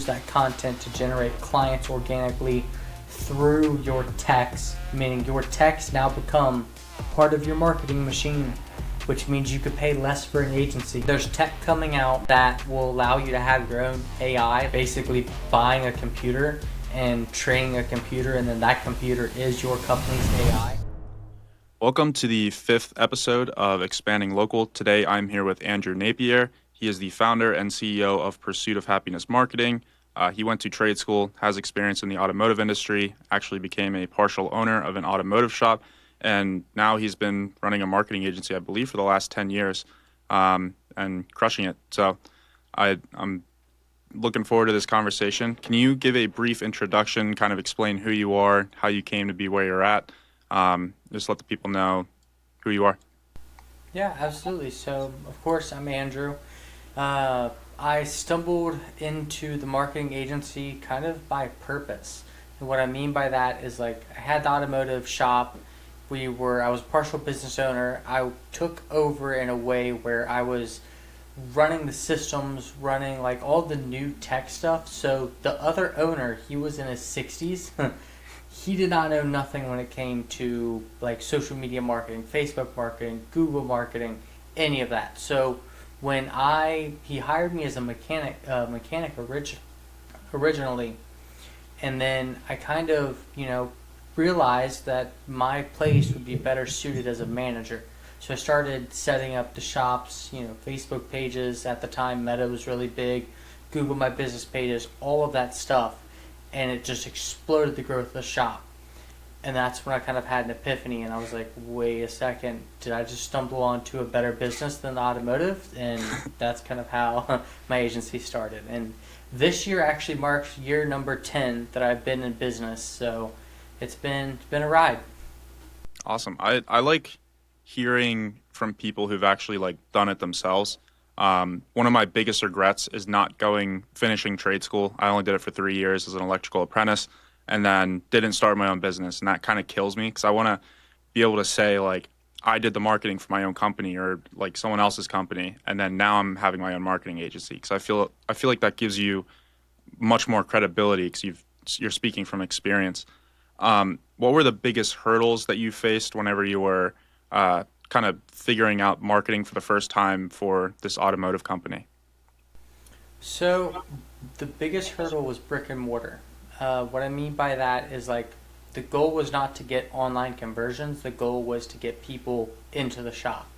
use that content to generate clients organically through your text, meaning your text now become part of your marketing machine, which means you could pay less for an agency. There's tech coming out that will allow you to have your own AI, basically buying a computer and training a computer, and then that computer is your company's AI. Welcome to the 5th episode of Expanding Local. Today I'm here with Andrew Napier. He is the founder and CEO of Pursuit of Happiness Marketing. He went to trade school, has experience in the automotive industry, actually became a partial owner of an automotive shop, and now he's been running a marketing agency, I believe, for the last 10 years and crushing it. So I'm looking forward to this conversation. Can you give a brief introduction, kind of explain who you are, how you came to be where you're at? Just let the people know who you are. Yeah, absolutely. So, of course, I'm Andrew. I stumbled into the marketing agency kind of by purpose. And what I mean by that is, like, I had the automotive shop. I was a partial business owner. I took over in a way where I was running the systems, running like all the new tech stuff. So the other owner, he was in his 60s. He did not know nothing when it came to like social media marketing, Facebook marketing, Google marketing, any of that. So when he hired me as a mechanic originally, and then I kind of, realized that my place would be better suited as a manager. So I started setting up the shop's, Facebook pages. At the time, Meta was really big, Google My Business pages, all of that stuff. And it just exploded the growth of the shop. And that's when I kind of had an epiphany, and I was like, wait a second, did I just stumble onto a better business than the automotive? And that's kind of how my agency started. And this year actually marks year number 10 that I've been in business, so it's been a ride. Awesome. I like hearing from people who've actually like done it themselves. One of my biggest regrets is not finishing trade school. I only did it for 3 years as an electrical apprentice and then didn't start my own business. And that kind of kills me because I want to be able to say like, I did the marketing for my own company or like someone else's company. And then now I'm having my own marketing agency because I feel like that gives you much more credibility because you're speaking from experience. What were the biggest hurdles that you faced whenever you were kind of figuring out marketing for the first time for this automotive company? So the biggest hurdle was brick and mortar. What I mean by that is like the goal was not to get online conversions. The goal was to get people into the shop.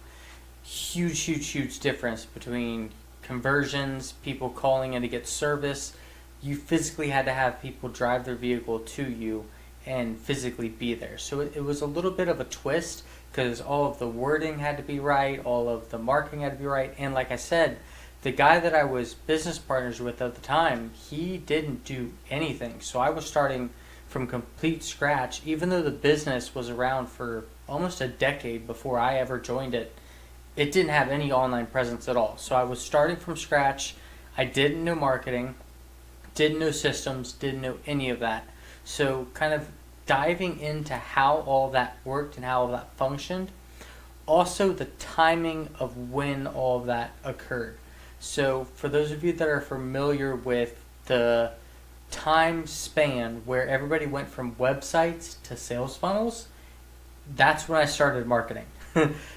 Huge difference between conversions, people calling in to get service. You physically had to have people drive their vehicle to you and physically be there. So it was a little bit of a twist because all of the wording had to be right, all of the marketing had to be right. And like I said, the guy that I was business partners with at the time, he didn't do anything. So I was starting from complete scratch, even though the business was around for almost a decade before I ever joined it. It didn't have any online presence at all. So I was starting from scratch. I didn't know marketing, didn't know systems, didn't know any of that. So kind of diving into how all that worked and how all that functioned. Also the timing of when all of that occurred. So for those of you that are familiar with the time span where everybody went from websites to sales funnels, that's when I started marketing.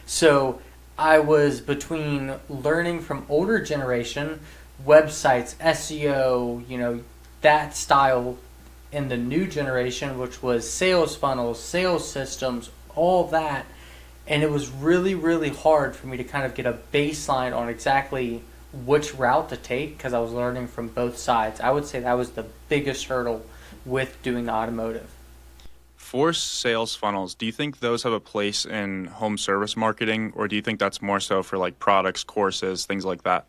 So I was between learning from older generation, websites, SEO, that style, in the new generation, which was sales funnels, sales systems, all that. And it was really hard for me to kind of get a baseline on exactly which route to take because I was learning from both sides. I would say that was the biggest hurdle with doing the automotive. For sales funnels, do you think those have a place in home service marketing, or do you think that's more so for like products, courses, things like that?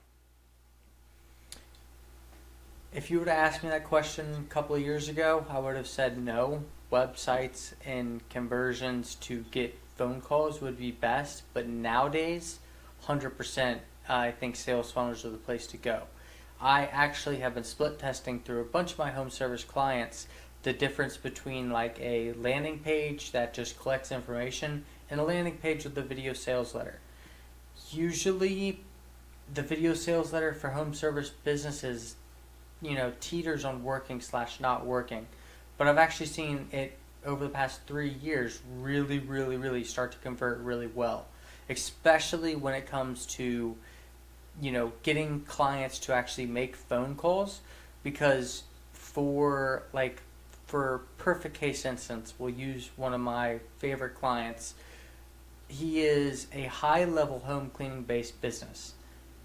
If you would have asked me that question a couple of years ago, I would have said no. Websites and conversions to get phone calls would be best, but nowadays, 100%, I think sales funnels are the place to go. I actually have been split testing through a bunch of my home service clients the difference between like a landing page that just collects information and a landing page with a video sales letter. Usually, the video sales letter for home service businesses teeters on working slash not working, but I've actually seen it over the past 3 years really, really, really start to convert really well, especially when it comes to getting clients to actually make phone calls. Because for perfect case instance, we'll use one of my favorite clients. He is a high level home cleaning based business.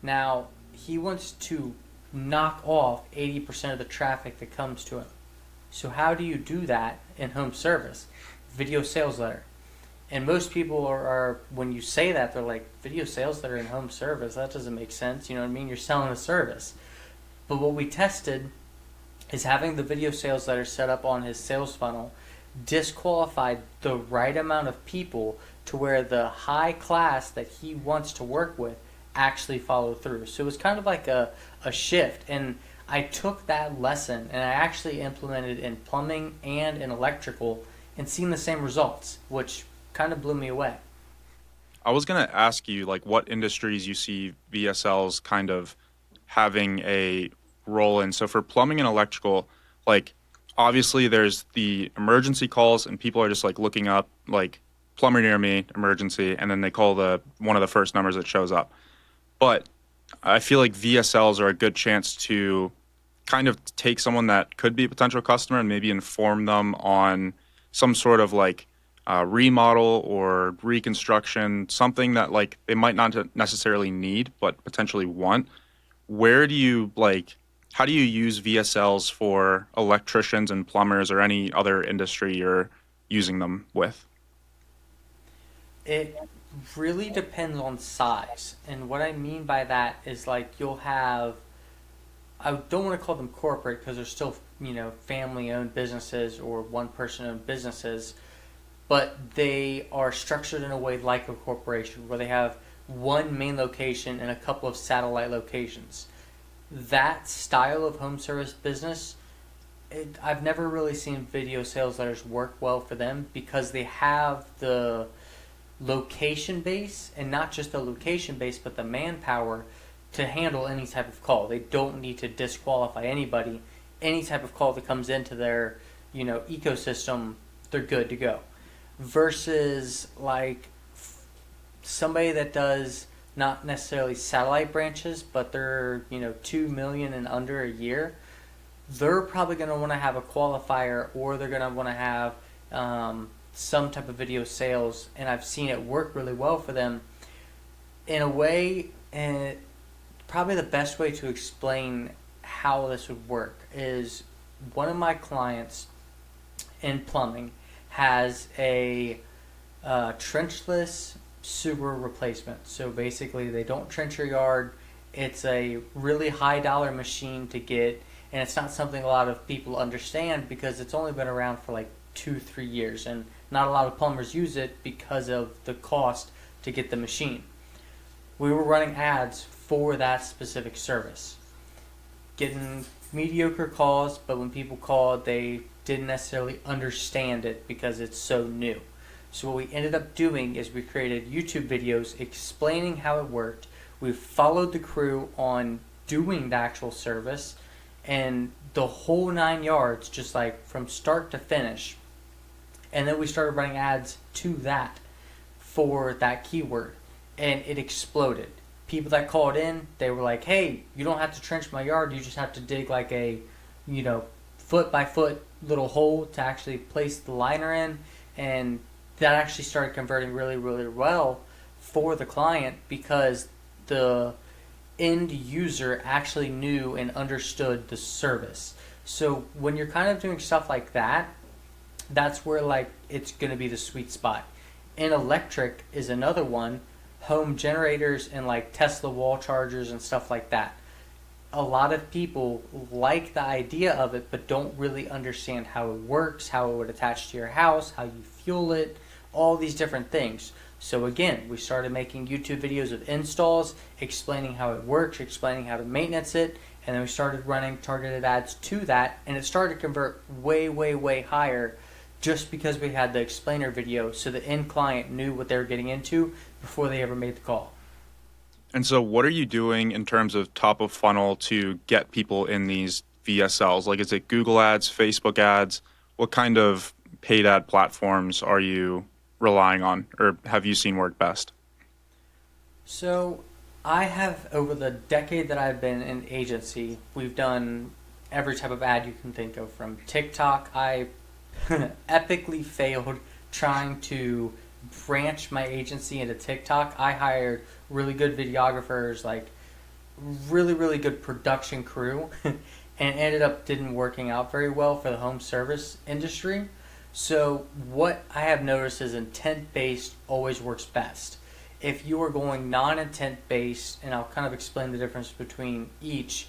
Now, he wants to knock off 80% of the traffic that comes to him. So how do you do that in home service? Video sales letter. And most people are when you say that, they're like, video sales letter in home service? That doesn't make sense. You know what I mean? You're selling a service. But what we tested is having the video sales letter set up on his sales funnel disqualified the right amount of people to where the high class that he wants to work with actually follow through. So it was kind of like a shift. And I took that lesson and I actually implemented it in plumbing and in electrical and seen the same results, which kind of blew me away. I was going to ask you, like, what industries you see VSLs kind of having a role in. So for plumbing and electrical, like, obviously there's the emergency calls and people are just like looking up like plumber near me, emergency, and then they call the one of the first numbers that shows up. But I feel like VSLs are a good chance to kind of take someone that could be a potential customer and maybe inform them on some sort of like remodel or reconstruction, something that like they might not necessarily need but potentially want. Where do you like, how do you use VSLs for electricians and plumbers or any other industry you're using them with? It really depends on size. And what I mean by that is like you'll have, I don't want to call them corporate because they're still, family owned businesses or one person owned businesses, but they are structured in a way like a corporation where they have one main location and a couple of satellite locations. That style of home service business, I've never really seen video sales letters work well for them because they have the location base, and not just the location base, but the manpower to handle any type of call. They don't need to disqualify anybody. Any type of call that comes into their, ecosystem, they're good to go. Versus like somebody that does not necessarily satellite branches, but they're 2 million and under a year, they're probably going to want to have a qualifier, or they're going to want to have some type of video sales, and I've seen it work really well for them in a way. And probably the best way to explain how this would work is one of my clients in plumbing has a trenchless sewer replacement. So basically they don't trench your yard. It's a really high dollar machine to get, and it's not something a lot of people understand because it's only been around for like 2-3 years, and not a lot of plumbers use it because of the cost to get the machine. We were running ads for that specific service, getting mediocre calls, but when people called, they didn't necessarily understand it because it's so new. So what we ended up doing is we created YouTube videos explaining how it worked. We followed the crew on doing the actual service and the whole 9 yards, just like from start to finish. And then we started running ads to that for that keyword, and it exploded. People that called in, they were like, hey, you don't have to trench my yard, you just have to dig like a foot by foot little hole to actually place the liner in. And that actually started converting really, really well for the client because the end user actually knew and understood the service. So when you're kind of doing stuff like that, that's where like it's going to be the sweet spot. And electric is another one, home generators and like Tesla wall chargers and stuff like that. A lot of people like the idea of it but don't really understand how it works, how it would attach to your house, how you fuel it, all these different things. So again, we started making YouTube videos of installs, explaining how it works, explaining how to maintenance it, and then we started running targeted ads to that, and it started to convert way, way, way higher just because we had the explainer video so the end client knew what they were getting into before they ever made the call. And so what are you doing in terms of top of funnel to get people in these VSLs? Like, is it Google ads, Facebook ads? What kind of paid ad platforms are you relying on, or have you seen work best? So I have, over the decade that I've been in agency, we've done every type of ad you can think of. From TikTok, I epically failed trying to branch my agency into TikTok. I hired really good videographers, like really, really good production crew, and ended up didn't working out very well for the home service industry. So what I have noticed is intent-based always works best. If you are going non-intent based, and I'll kind of explain the difference between each,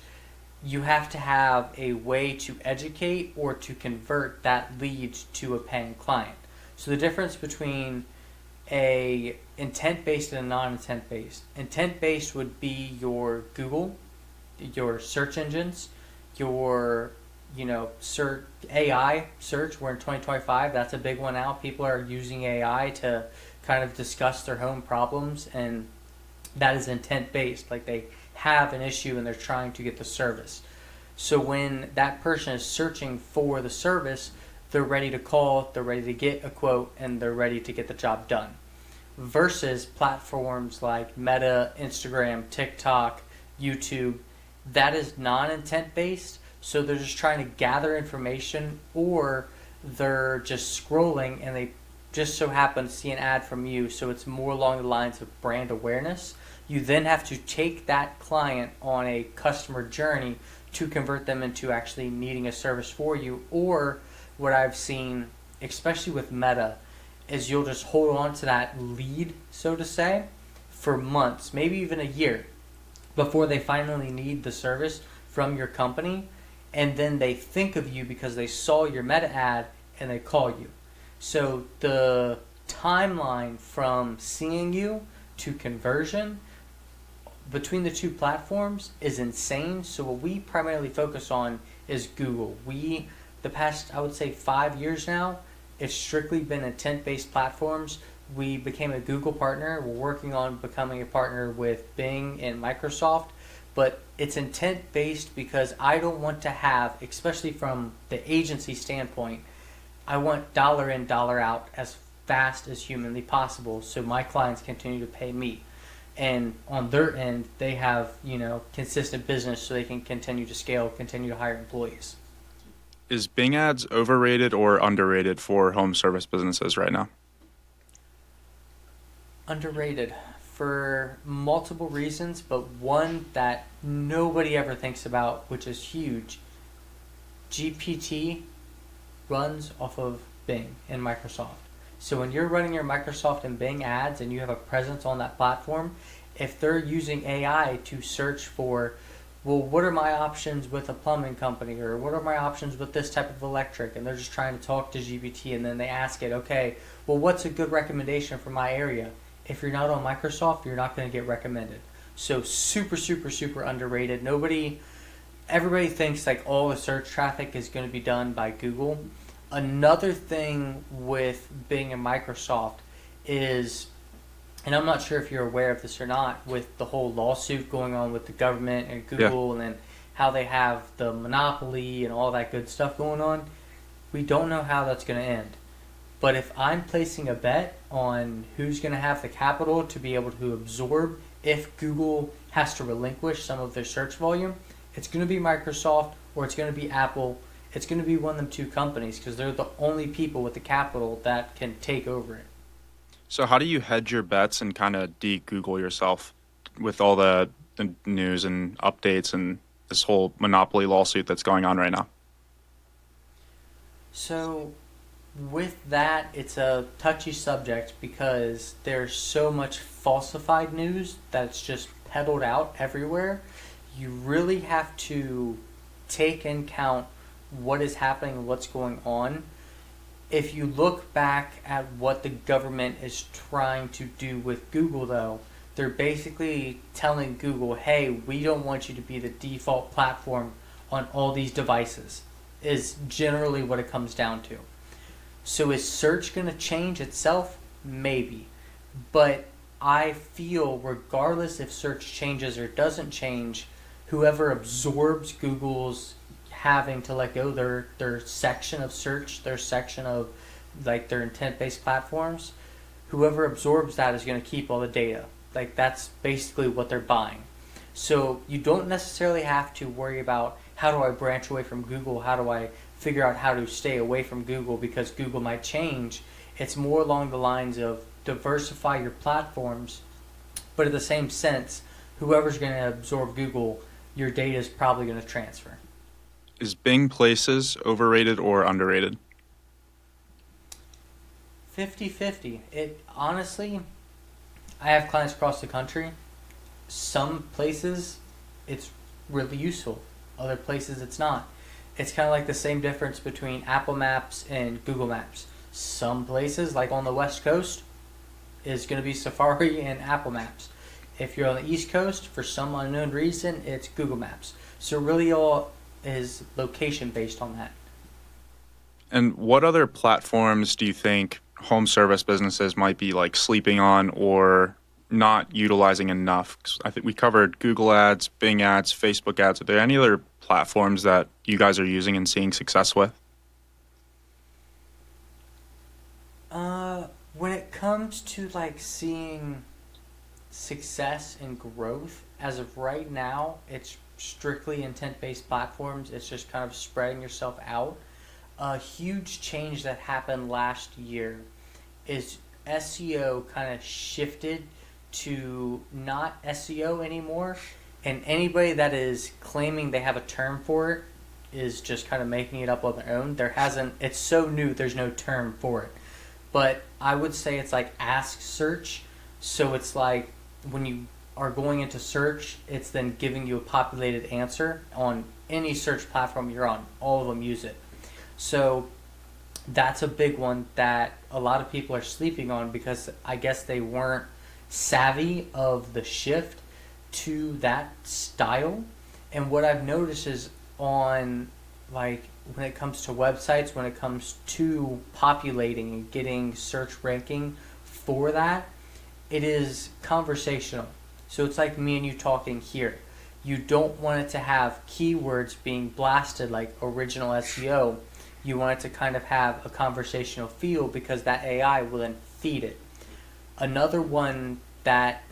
you have to have a way to educate or to convert that lead to a paying client. So the difference between a intent based and a non-intent based. Intent based would be your Google, your search engines, your search AI search. We're in 2025. That's a big one now. People are using AI to kind of discuss their home problems, and that is intent based. Like, they have an issue and they're trying to get the service. So when that person is searching for the service, they're ready to call, they're ready to get a quote, and they're ready to get the job done. Versus platforms like Meta, Instagram, TikTok, YouTube, that is non-intent based. So they're just trying to gather information, or they're just scrolling and they just so happen to see an ad from you. So it's more along the lines of brand awareness. You then have to take that client on a customer journey to convert them into actually needing a service for you. Or what I've seen, especially with Meta, is you'll just hold on to that lead, so to say, for months, maybe even a year, before they finally need the service from your company. And then they think of you because they saw your Meta ad and they call you. So the timeline from seeing you to conversion between the two platforms is insane. So what we primarily focus on is Google. The past, I would say, 5 years now, it's strictly been intent-based platforms. We became a Google partner. We're working on becoming a partner with Bing and Microsoft. But it's intent-based because I don't want to have, especially from the agency standpoint, I want dollar in, dollar out as fast as humanly possible, so my clients continue to pay me. And on their end, they have, consistent business, so they can continue to scale, continue to hire employees. Is Bing ads overrated or underrated for home service businesses right now? Underrated for multiple reasons, but one that nobody ever thinks about, which is huge. GPT runs off of Bing and Microsoft. So when you're running your Microsoft and Bing ads and you have a presence on that platform, if they're using AI to search for, well, what are my options with a plumbing company, or what are my options with this type of electric, and they're just trying to talk to GPT, and then they ask it, okay, well, what's a good recommendation for my area? If you're not on Microsoft, you're not going to get recommended. So super, super, super underrated. Everybody thinks like all the search traffic is going to be done by Google. Another thing with Bing and Microsoft is, and I'm not sure if you're aware of this or not, with the whole lawsuit going on with the government and Google, and then how they have the monopoly and all that good stuff going on, we don't know how that's going to end. But if I'm placing a bet on who's going to have the capital to be able to absorb if Google has to relinquish some of their search volume, it's going to be Microsoft or it's going to be Apple. It's going to be one of them two companies because they're the only people with the capital that can take over it. So how do you hedge your bets and kind of de-Google yourself with all the news and updates and this whole monopoly lawsuit that's going on right now? So with that, it's a touchy subject because there's so much falsified news that's just peddled out everywhere. You really have to take in count what is happening and what's going on. If you look back at what the government is trying to do with Google, though, they're basically telling Google, hey, we don't want you to be the default platform on all these devices, is generally what it comes down to. So is search going to change itself? Maybe. But I feel regardless if search changes or doesn't change, whoever absorbs Google's having to let go their section of search, their section of like their intent-based platforms, whoever absorbs that is going to keep all the data. Like that's basically what they're buying. So you don't necessarily have to worry about how do I branch away from Google, how do I figure out how to stay away from Google because Google might change. It's more along the lines of diversify your platforms, but in the same sense, whoever's going to absorb Google, your data is probably going to transfer. Is Bing Places overrated or underrated? 50-50. It honestly, I have clients across the country. Some places it's really useful, other places it's not. It's kind of like the same difference between Apple Maps and Google Maps. Some places, like on the West Coast, is going to be Safari and Apple Maps. If you're on the East Coast, for some unknown reason, it's Google Maps. So really all is location based on that. And what other platforms do you think home service businesses might be like sleeping on or not utilizing enough? 'Cause I think we covered Google ads, Bing ads, Facebook ads. Are there any other platforms that you guys are using and seeing success with? When it comes to like seeing success and growth, as of right now, it's strictly intent-based platforms. It's just kind of spreading yourself out. A huge change that happened last year is SEO kind of shifted to not SEO anymore, and anybody that is claiming they have a term for it is just kind of making it up on their own. It's so new, there's no term for it. But I would say it's like ask search. So it's like when you are going into search, it's then giving you a populated answer on any search platform you're on. All of them use it. So that's a big one that a lot of people are sleeping on because I guess they weren't savvy of the shift to that style. And what I've noticed is on like when it comes to websites, when it comes to populating and getting search ranking for that, it is conversational. So it's like me and you talking here. You don't want it to have keywords being blasted like original SEO. You want it to kind of have a conversational feel because that AI will then feed it. Another one that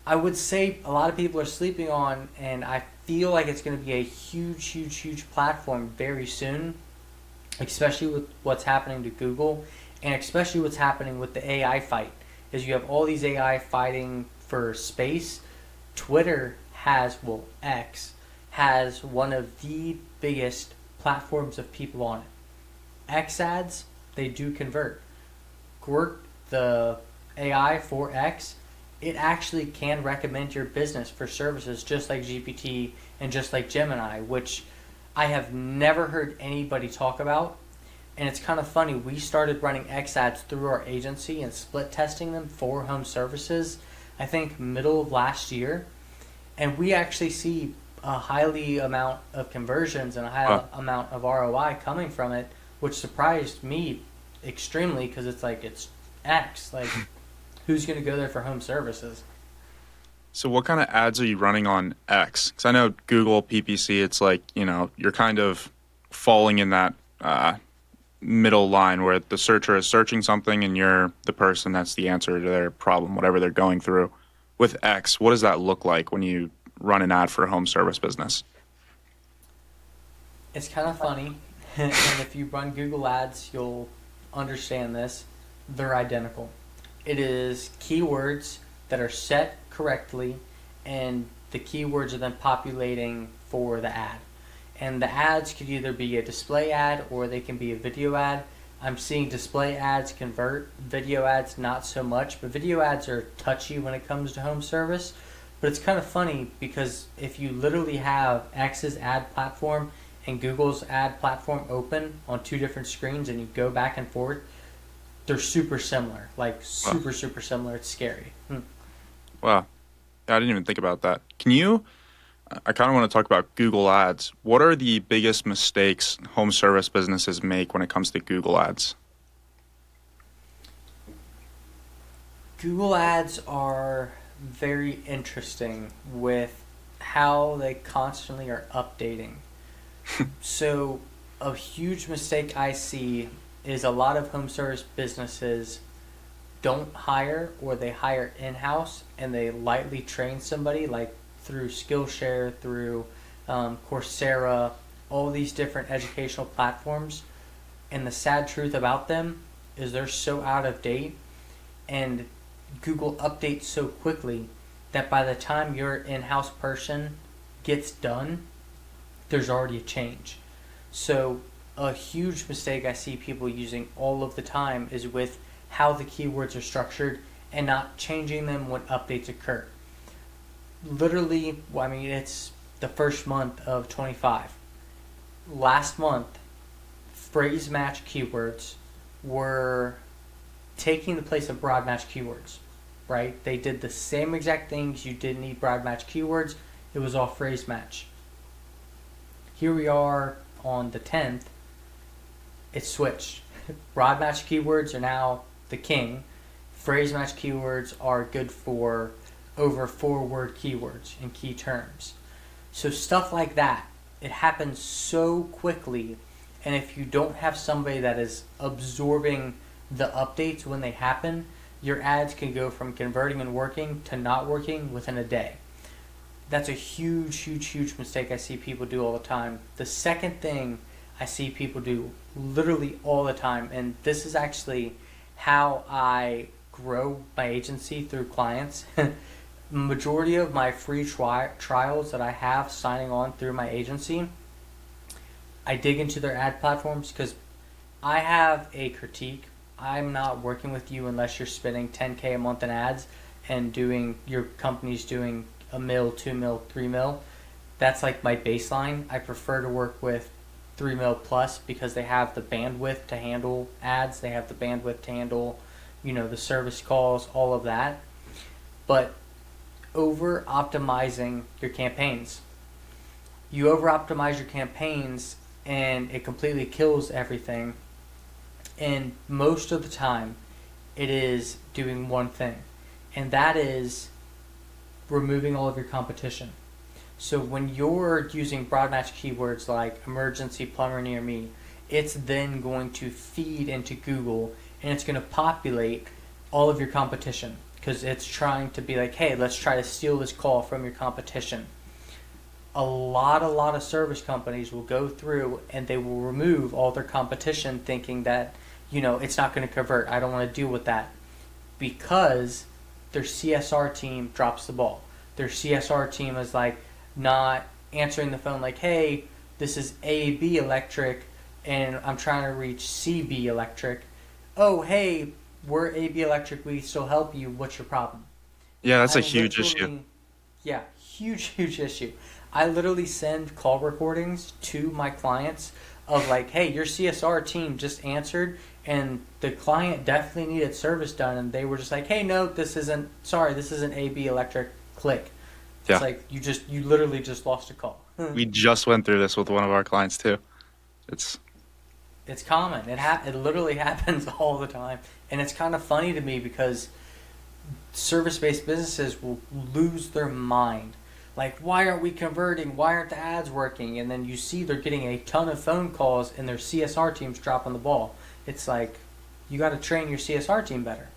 I would say a lot of people are sleeping on, and I feel like it's going to be a huge platform very soon, especially with what's happening to Google, and especially what's happening with the AI fight, is you have all these AI fighting for space. Twitter X has one of the biggest platforms of people on it. X ads, they do convert. Grok, the AI for X, it actually can recommend your business for services just like GPT and just like Gemini, which I have never heard anybody talk about. And it's kind of funny, we started running X ads through our agency and split testing them for home services, I think middle of last year. And we actually see a highly amount of conversions and a high amount of ROI coming from it, which surprised me extremely because it's like it's X. Like, who's going to go there for home services? So what kind of ads are you running on X? Because I know Google, PPC, it's like, you're kind of falling in that middle line where the searcher is searching something and you're the person that's the answer to their problem, whatever they're going through. With X, what does that look like when you run an ad for a home service business? It's kind of funny, and if you run Google ads, you'll understand this. They're identical. It is keywords that are set correctly, and the keywords are then populating for the ad. And the ads could either be a display ad or they can be a video ad. I'm seeing display ads convert, video ads not so much, but video ads are touchy when it comes to home service. But it's kind of funny because if you literally have X's ad platform and Google's ad platform open on two different screens and you go back and forth, they're super similar, like super similar. It's scary. Wow. I didn't even think about that. I kind of want to talk about Google ads. What are the biggest mistakes home service businesses make when it comes to Google ads? Google ads are very interesting with how they constantly are updating. So a huge mistake I see is a lot of home service businesses don't hire, or they hire in-house and they lightly train somebody, like through Skillshare, through Coursera, all these different educational platforms. And the sad truth about them is they're so out of date, and Google updates so quickly that by the time your in-house person gets done, there's already a change. So a huge mistake I see people using all of the time is with how the keywords are structured and not changing them when updates occur. Literally, I mean, it's the first month of 25. Last month, phrase match keywords were taking the place of broad match keywords, right? They did the same exact things. You didn't need broad match keywords. It was all phrase match. Here we are on the 10th. It's switched. Broad match keywords are now the king. Phrase match keywords are good for over 4-word keywords and key terms. So stuff like that, it happens so quickly, and if you don't have somebody that is absorbing the updates when they happen, your ads can go from converting and working to not working within a day. That's a huge mistake I see people do all the time. The second thing I see people do literally all the time, and this is actually how I grow my agency through clients. Majority of my free trials that I have signing on through my agency, I dig into their ad platforms because I have a critique. I'm not working with you unless you're spending $10K a month in ads and your company's doing $1 mil, $2 mil, $3 mil. That's like my baseline. I prefer to work with $3 mil plus because they have the bandwidth to handle ads. They have the bandwidth to handle, the service calls, all of that. But over optimizing your campaigns. You over optimize your campaigns and it completely kills everything. And most of the time it is doing one thing, and that is removing all of your competition. So when you're using broad match keywords like emergency plumber near me, it's then going to feed into Google and it's going to populate all of your competition because it's trying to be like, hey, let's try to steal this call from your competition. A lot of service companies will go through and they will remove all their competition thinking that, it's not going to convert. I don't want to deal with that, because their CSR team drops the ball. Their CSR team is like not answering the phone like, hey, this is AB Electric and I'm trying to reach CB Electric. Oh, hey, we're AB Electric. We still help you. What's your problem? Yeah, that's a huge issue. Yeah, huge issue. I literally send call recordings to my clients of like, hey, your CSR team just answered and the client definitely needed service done, and they were just like, hey, no, this isn't AB Electric, click. Yeah. It's like you literally just lost a call. We just went through this with one of our clients too. It's common. It literally happens all the time, and it's kind of funny to me because service-based businesses will lose their mind. Like, why aren't we converting? Why aren't the ads working? And then you see they're getting a ton of phone calls and their CSR team's dropping the ball. It's like, you got to train your CSR team better.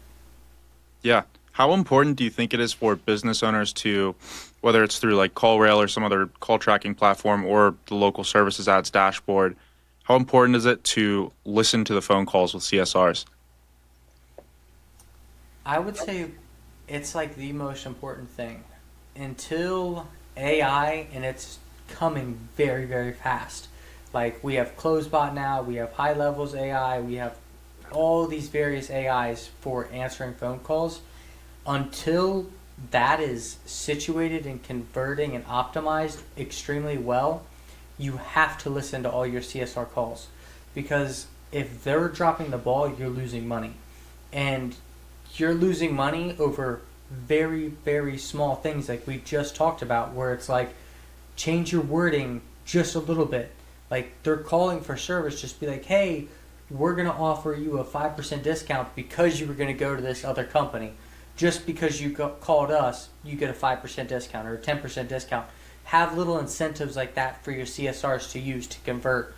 Yeah. How important do you think it is for business owners to, whether it's through like CallRail or some other call tracking platform or the local services ads dashboard, how important is it to listen to the phone calls with CSRs? I would say it's like the most important thing. Until AI, and it's coming very, very fast. Like, we have CloseBot now, we have High Levels AI, we have all these various AIs for answering phone calls. Until that is situated and converting and optimized extremely well, you have to listen to all your CSR calls. Because if they're dropping the ball, you're losing money. And you're losing money over very, very small things like we just talked about, where it's like, change your wording just a little bit. Like, they're calling for service, just be like, hey, we're going to offer you a 5% discount because you were going to go to this other company. Just because you called us, you get a 5% discount or a 10% discount. have little incentives like that for your CSRs to use to convert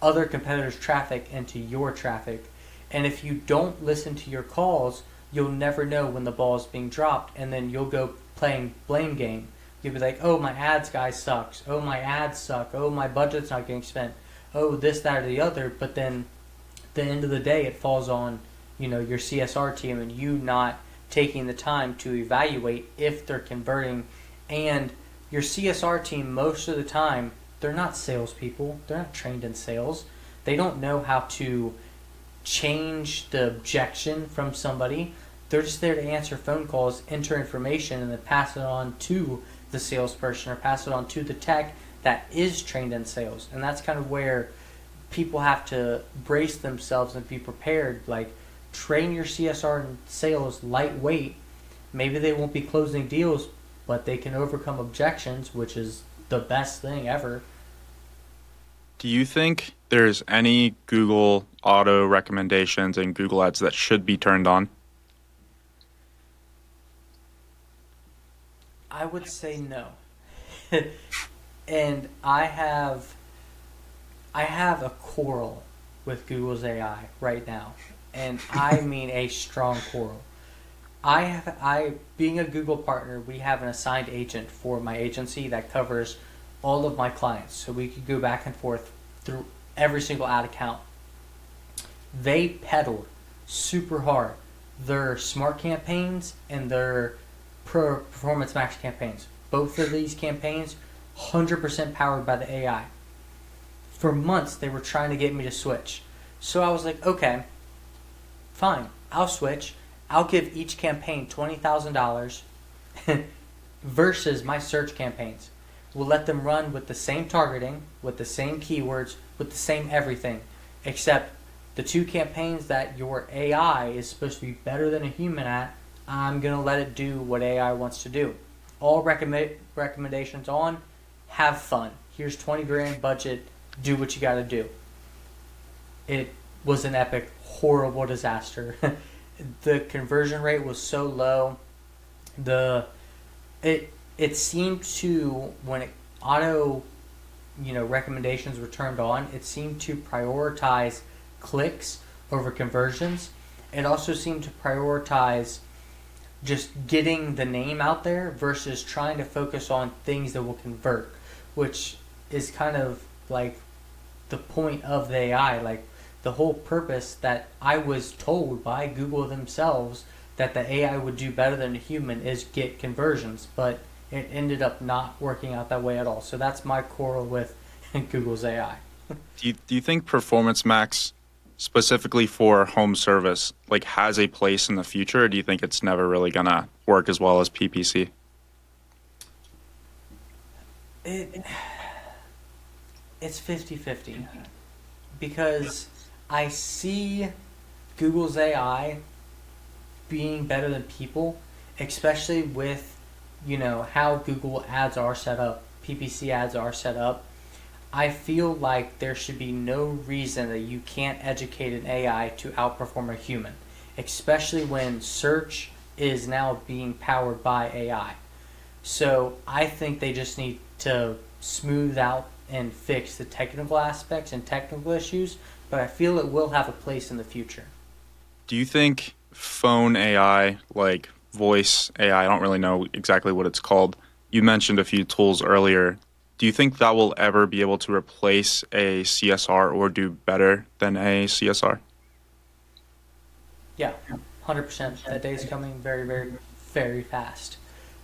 other competitors' traffic into your traffic. And if you don't listen to your calls, you'll never know when the ball is being dropped, and then you'll go playing blame game. You'll be like, oh, my ads guy sucks. Oh, my ads suck. Oh, my budget's not getting spent. Oh, this, that, or the other. But then at the end of the day, it falls on, your CSR team and you not taking the time to evaluate if they're converting. And your CSR team, most of the time, they're not salespeople. They're not trained in sales. They don't know how to change the objection from somebody. They're just there to answer phone calls, enter information, and then pass it on to the salesperson or pass it on to the tech that is trained in sales. And that's kind of where people have to brace themselves and be prepared. Like, train your CSR and sales lightweight. Maybe they won't be closing deals, but they can overcome objections, which is the best thing ever. Do you think there's any Google auto recommendations and Google Ads that should be turned on? I would say no. And I have a quarrel with Google's AI right now. And I mean a strong quarrel. Being a Google partner, we have an assigned agent for my agency that covers all of my clients. So we could go back and forth through every single ad account. They peddled super hard their smart campaigns and their performance max campaigns. Both of these campaigns, 100% powered by the AI. For months, they were trying to get me to switch. So I was like, okay, fine, I'll switch. I'll give each campaign $20,000 versus my search campaigns. We'll let them run with the same targeting, with the same keywords, with the same everything, except the two campaigns that your AI is supposed to be better than a human at, I'm going to let it do what AI wants to do. All recommendations on, have fun. Here's 20 grand budget, do what you got to do. It was an epic, horrible disaster. The conversion rate was so low. It seemed to, when auto recommendations were turned on, it seemed to prioritize clicks over conversions. It also seemed to prioritize just getting the name out there versus trying to focus on things that will convert, which is kind of like the point of the AI. Like, the whole purpose that I was told by Google themselves that the AI would do better than a human is get conversions, but it ended up not working out that way at all. So that's my quarrel with Google's AI. Do you think Performance Max, specifically for home service, like has a place in the future, or do you think it's never really gonna work as well as PPC? It's 50-50 because I see Google's AI being better than people, especially with how Google ads are set up, PPC ads are set up. I feel like there should be no reason that you can't educate an AI to outperform a human, especially when search is now being powered by AI. So I think they just need to smooth out and fix the technical aspects and technical issues, but I feel it will have a place in the future. Do you think phone AI, like voice AI, I don't really know exactly what it's called. You mentioned a few tools earlier. Do you think that will ever be able to replace a CSR or do better than a CSR? Yeah, 100%. That day is coming very, very, very fast.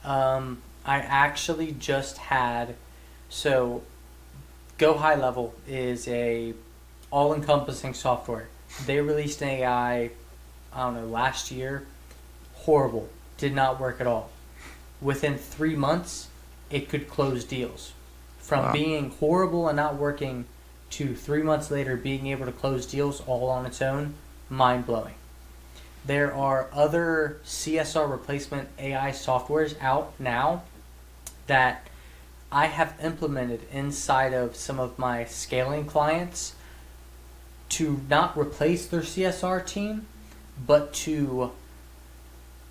I actually just had, so Go High Level is a all-encompassing software. They released an AI, I don't know, last year. Horrible. Did not work at all. Within 3 months, it could close deals. From being horrible and not working to 3 months later being able to close deals all on its own, mind-blowing. There are other CSR replacement AI softwares out now that I have implemented inside of some of my scaling clients to not replace their CSR team, but to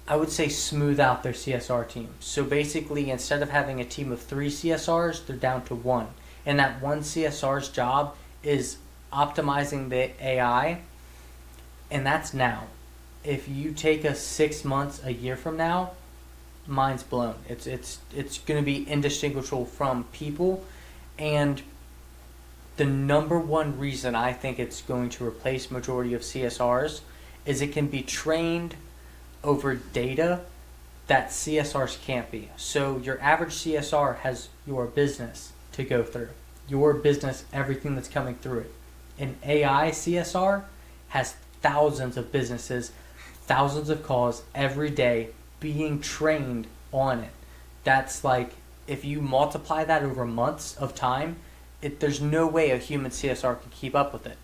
I would say smooth out their CSR team. So basically, instead of having a team of 3 CSRs, they're down to 1. And that one CSR's job is optimizing the AI, and that's now. If you take us 6 months, a year from now, mind's blown. It's going to be indistinguishable from people, and the number one reason I think it's going to replace majority of CSRs is it can be trained over data that CSRs can't be. So your average CSR has your business to go through, your business, everything that's coming through it. An AI CSR has thousands of businesses, thousands of calls every day being trained on it. That's like, if you multiply that over months of time, there's no way a human CSR can keep up with it.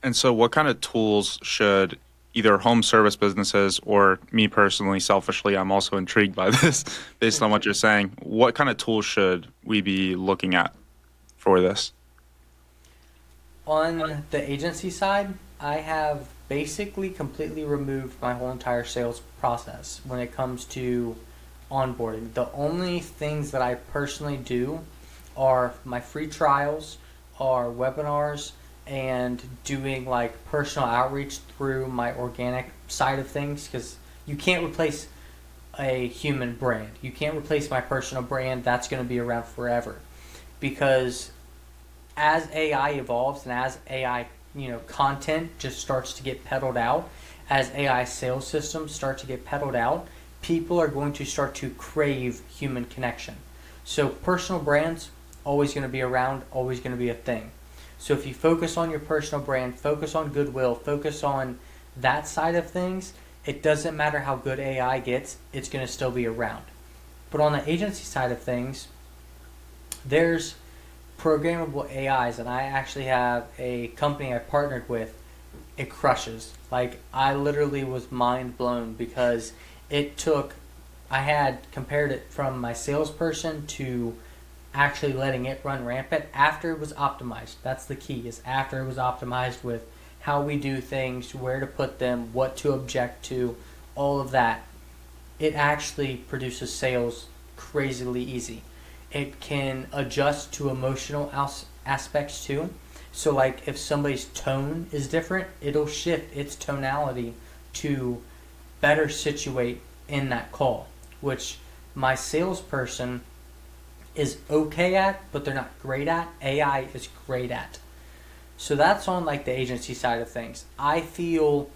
And so what kind of tools should either home service businesses, or me personally, selfishly, I'm also intrigued by this based on what you're saying. What kind of tools should we be looking at for this? On the agency side, I have basically completely removed my whole entire sales process when it comes to onboarding. The only things that I personally do are my free trials, are webinars, and doing like personal outreach through my organic side of things, because you can't replace a human brand. You can't replace my personal brand. That's going to be around forever, because as AI evolves and as AI content just starts to get peddled out, as AI sales systems start to get peddled out, people are going to start to crave human connection. So personal brands always going to be around, always going to be a thing. So if you focus on your personal brand, focus on goodwill, focus on that side of things, it doesn't matter how good AI gets, it's going to still be around. But on the agency side of things, there's programmable AIs, and I actually have a company I partnered with. It crushes. Like, I literally was mind blown, because I had compared it from my salesperson to actually letting it run rampant after it was optimized. That's the key, is after it was optimized with how we do things, where to put them, what to object to, all of that. It actually produces sales crazily easy. It can adjust to emotional aspects too. So like if somebody's tone is different, it'll shift its tonality to better situate in that call, which my salesperson is okay at, but they're not great at. AI is great at. So that's on like the agency side of things. I feel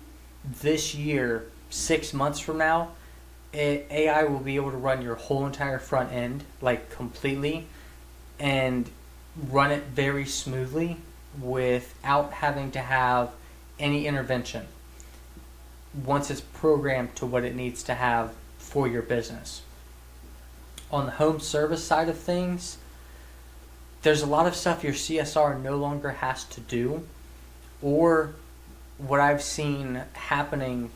this year, 6 months from now, AI will be able to run your whole entire front end, like completely, and run it very smoothly without having to have any intervention once it's programmed to what it needs to have for your business. On the home service side of things, there's a lot of stuff your CSR no longer has to do, or what I've seen happening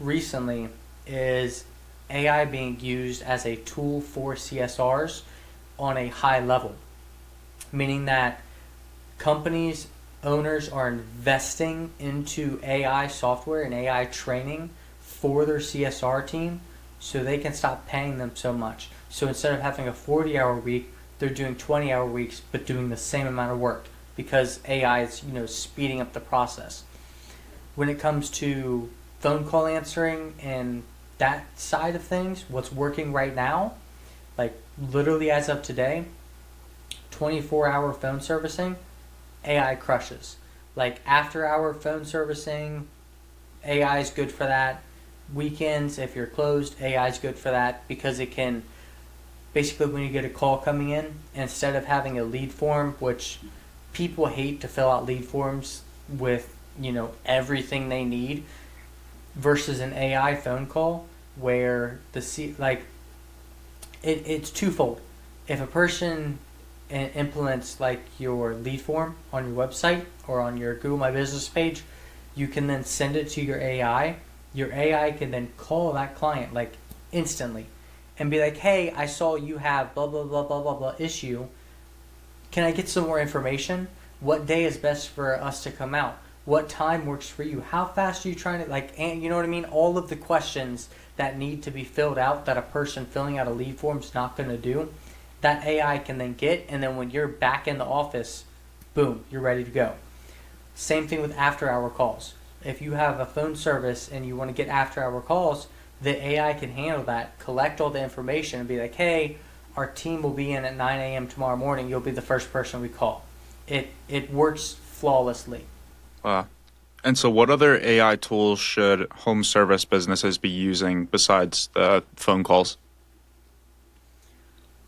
recently is AI being used as a tool for CSRs on a high level, meaning that companies, owners are investing into AI software and AI training for their CSR team so they can stop paying them so much. So instead of having a 40-hour week, they're doing 20-hour weeks but doing the same amount of work, because AI is speeding up the process. When it comes to phone call answering and that side of things, what's working right now, like literally as of today, 24-hour phone servicing, AI crushes. Like after-hour phone servicing, AI is good for that. Weekends, if you're closed, AI is good for that, because it can basically, when you get a call coming in, instead of having a lead form, which people hate to fill out lead forms with everything they need, versus an AI phone call where it's twofold. If a person implements like your lead form on your website or on your Google My Business page, you can then send it to your AI. Your AI can then call that client like instantly and be like, hey, I saw you have blah, blah, blah, blah, blah, blah issue. Can I get some more information? What day is best for us to come out? What time works for you? How fast are you trying to, like, and you know what I mean? All of the questions that need to be filled out that a person filling out a lead form is not going to do, that AI can then get, and then when you're back in the office, boom, you're ready to go. Same thing with after-hour calls. If you have a phone service and you want to get after-hour calls, the AI can handle that, collect all the information, and be like, hey, our team will be in at 9 a.m. tomorrow morning. You'll be the first person we call. It works flawlessly. And so, what other AI tools should home service businesses be using besides the phone calls?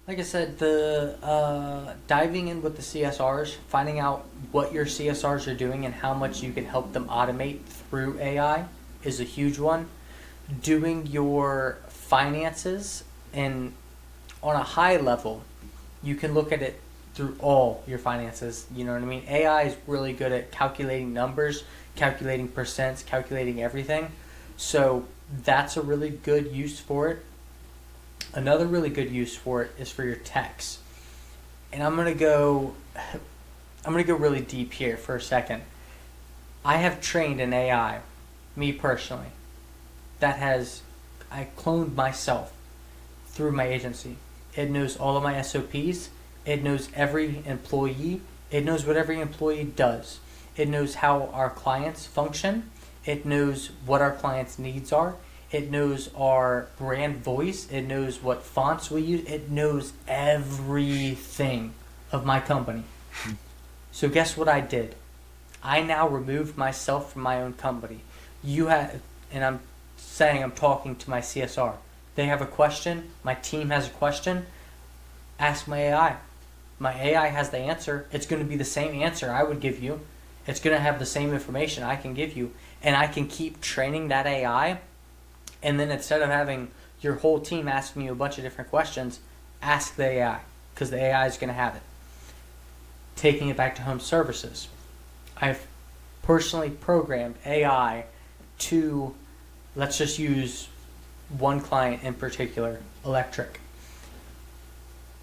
Like I said, the diving in with the CSRs, finding out what your CSRs are doing and how much you can help them automate through AI is a huge one. Doing your finances and on a high level, you can look at it through all your finances. You know what I mean? AI is really good at calculating numbers, calculating percents, calculating everything. So that's a really good use for it. Another really good use for it is for your techs. And I'm gonna go really deep here for a second. I have trained an AI, me personally, I cloned myself through my agency. It knows all of my SOPs. It knows every employee. It knows what every employee does. It knows how our clients function. It knows what our clients' needs are. It knows our brand voice. It knows what fonts we use. It knows everything of my company. So guess what I did? I now removed myself from my own company. And I'm talking to my CSR. They have a question. My team has a question. Ask my AI. My AI has the answer. It's going to be the same answer I would give you. It's going to have the same information I can give you. And I can keep training that AI. And then instead of having your whole team asking you a bunch of different questions, ask the AI, because the AI is going to have it. Taking it back to home services, I've personally programmed AI to, let's just use one client in particular, electric.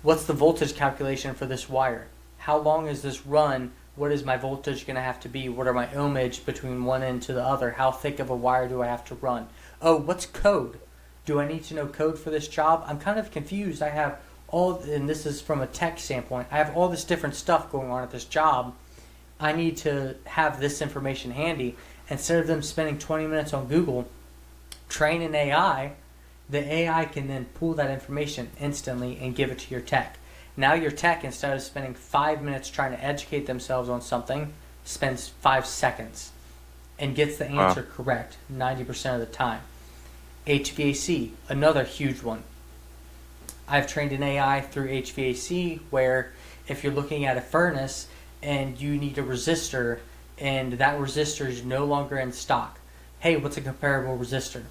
What's the voltage calculation for this wire? How long is this run? What is my voltage going to have to be? What are my ohmage between one end to the other? How thick of a wire do I have to run? Oh, what's code? Do I need to know code for this job? I'm kind of confused. I have and this is from a tech standpoint, I have all this different stuff going on at this job. I need to have this information handy. Instead of them spending 20 minutes on Google, train an AI, the AI can then pull that information instantly and give it to your tech. Now your tech, instead of spending 5 minutes trying to educate themselves on something, spends 5 seconds and gets the answer correct 90% of the time. HVAC, another huge one. I've trained an AI through HVAC where if you're looking at a furnace and you need a resistor and that resistor is no longer in stock, hey, what's a comparable resistor?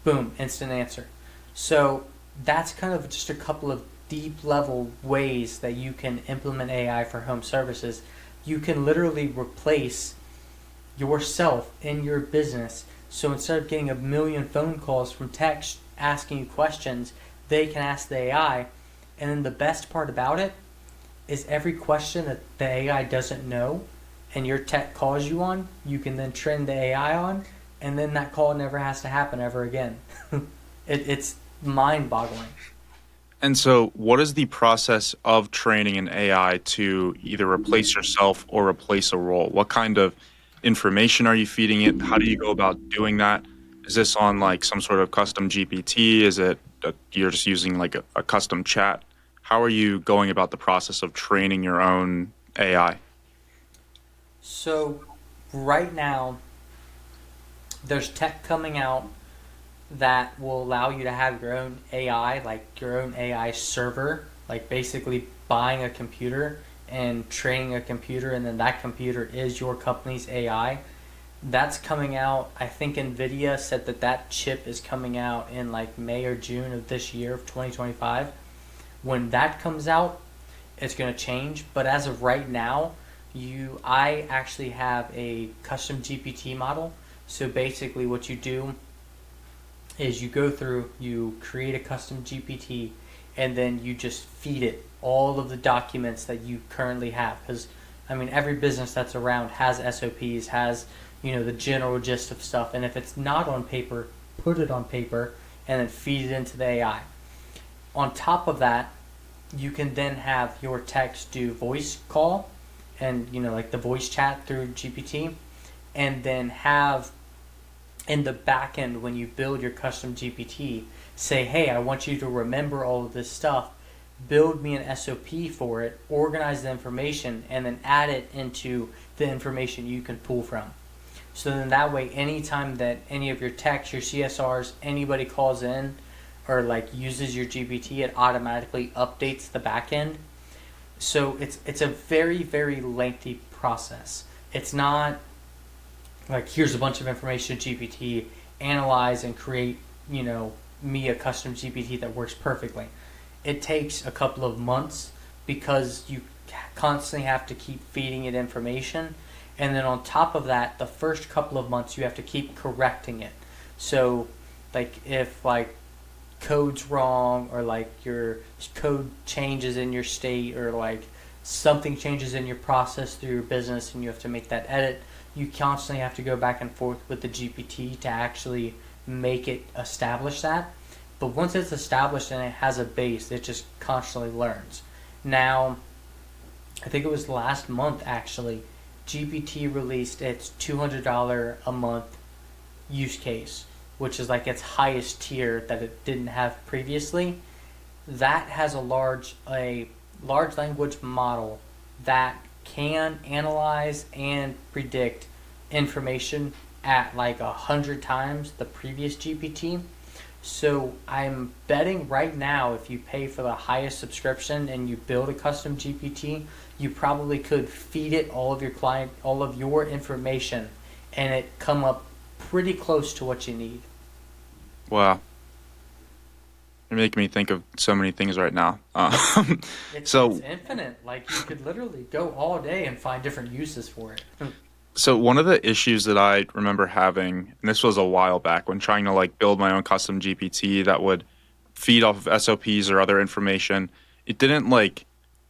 Boom, instant answer. So that's kind of just a couple of deep level ways that you can implement AI for home services. You can literally replace yourself in your business. So instead of getting a million phone calls from techs asking you questions, they can ask the AI. And then the best part about it is every question that the AI doesn't know and your tech calls you on, you can then train the AI on, and then that call never has to happen ever again. It's mind-boggling. And so, what is the process of training an AI to either replace yourself or replace a role? What kind of information are you feeding it? How do you go about doing that? Is this on like some sort of custom GPT? Is it you're just using like a custom chat? How are you going about the process of training your own AI? So right now, there's tech coming out that will allow you to have your own AI, like your own AI server, like basically buying a computer and training a computer, and then that computer is your company's AI. That's coming out. I think NVIDIA said that chip is coming out in like May or June of this year of 2025. When that comes out, it's going to change. But as of right now, I actually have a custom GPT model. So basically what you do is you go through, you create a custom GPT, and then you just feed it all of the documents that you currently have. Because I mean, every business that's around has SOPs, has, the general gist of stuff. And if it's not on paper, put it on paper and then feed it into the AI. On top of that, you can then have your text do voice call and, like the voice chat through GPT, and then have in the back end when you build your custom GPT, say, hey, I want you to remember all of this stuff, build me an SOP for it, organize the information, and then add it into the information you can pull from. So then that way, anytime that any of your techs, your CSRs, anybody calls in or like uses your GPT, it automatically updates the back end. So it's a very, very lengthy process. It's not like here's a bunch of information GPT, analyze and create, me a custom GPT that works perfectly. It takes a couple of months because you constantly have to keep feeding it information. And then on top of that, the first couple of months you have to keep correcting it. So like if like code's wrong or like your code changes in your state or like something changes in your process through your business and you have to make that edit, you constantly have to go back and forth with the GPT to actually make it establish that. But once it's established and it has a base, it just constantly learns. Now, I think it was last month actually, GPT released its $200 a month use case, which is like its highest tier that it didn't have previously. That has a large language model that can analyze and predict information at like 100 times the previous GPT. So I'm betting right now if you pay for the highest subscription and you build a custom GPT, you probably could feed it all of your information and it come up pretty close to what you need. Wow. You're making me think of so many things right now. It's So infinite. Like you could literally go all day and find different uses for it. So one of the issues that I remember having, and this was a while back when trying to like build my own custom GPT that would feed off of SOPs or other information, it didn't like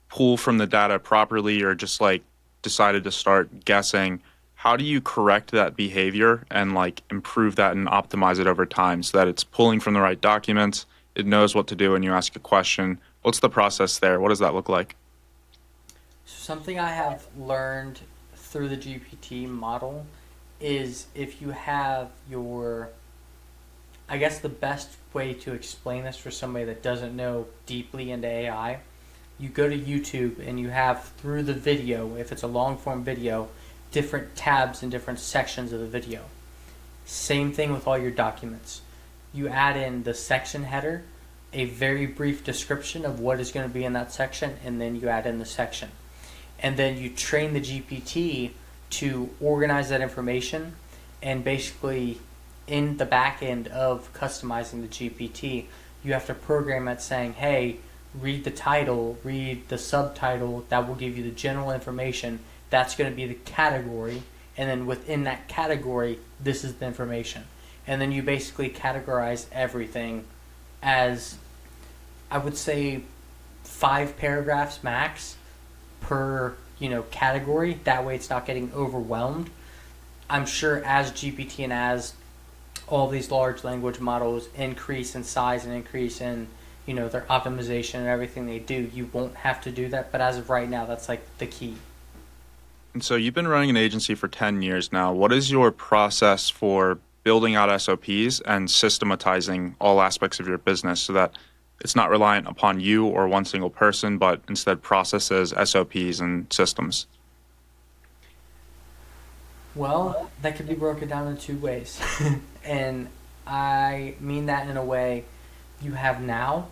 pull from the data properly or just like decided to start guessing. How do you correct that behavior and like improve that and optimize it over time so that it's pulling from the right documents, it knows what to do when you ask a question? What's the process there? What does that look like? Something I have learned through the GPT model is if you have I guess the best way to explain this for somebody that doesn't know deeply into AI, you go to YouTube and you have through the video, if it's a long form video, different tabs and different sections of the video. Same thing with all your documents. You add in the section header, a very brief description of what is going to be in that section, and then you add in the section. And then you train the GPT to organize that information, and basically in the back end of customizing the GPT, you have to program it saying, hey, read the title, read the subtitle, that will give you the general information, that's going to be the category, and then within that category, this is the information. And then you basically categorize everything as, I would say, 5 paragraphs max per category. That way it's not getting overwhelmed. I'm sure as GPT and as all these large language models increase in size and increase in their optimization and everything they do, you won't have to do that. But as of right now, that's like the key. And so you've been running an agency for 10 years now. What is your process for building out SOPs and systematizing all aspects of your business so that it's not reliant upon you or one single person, but instead processes, SOPs, and systems? Well, that could be broken down in 2 ways. And I mean that in a way you have now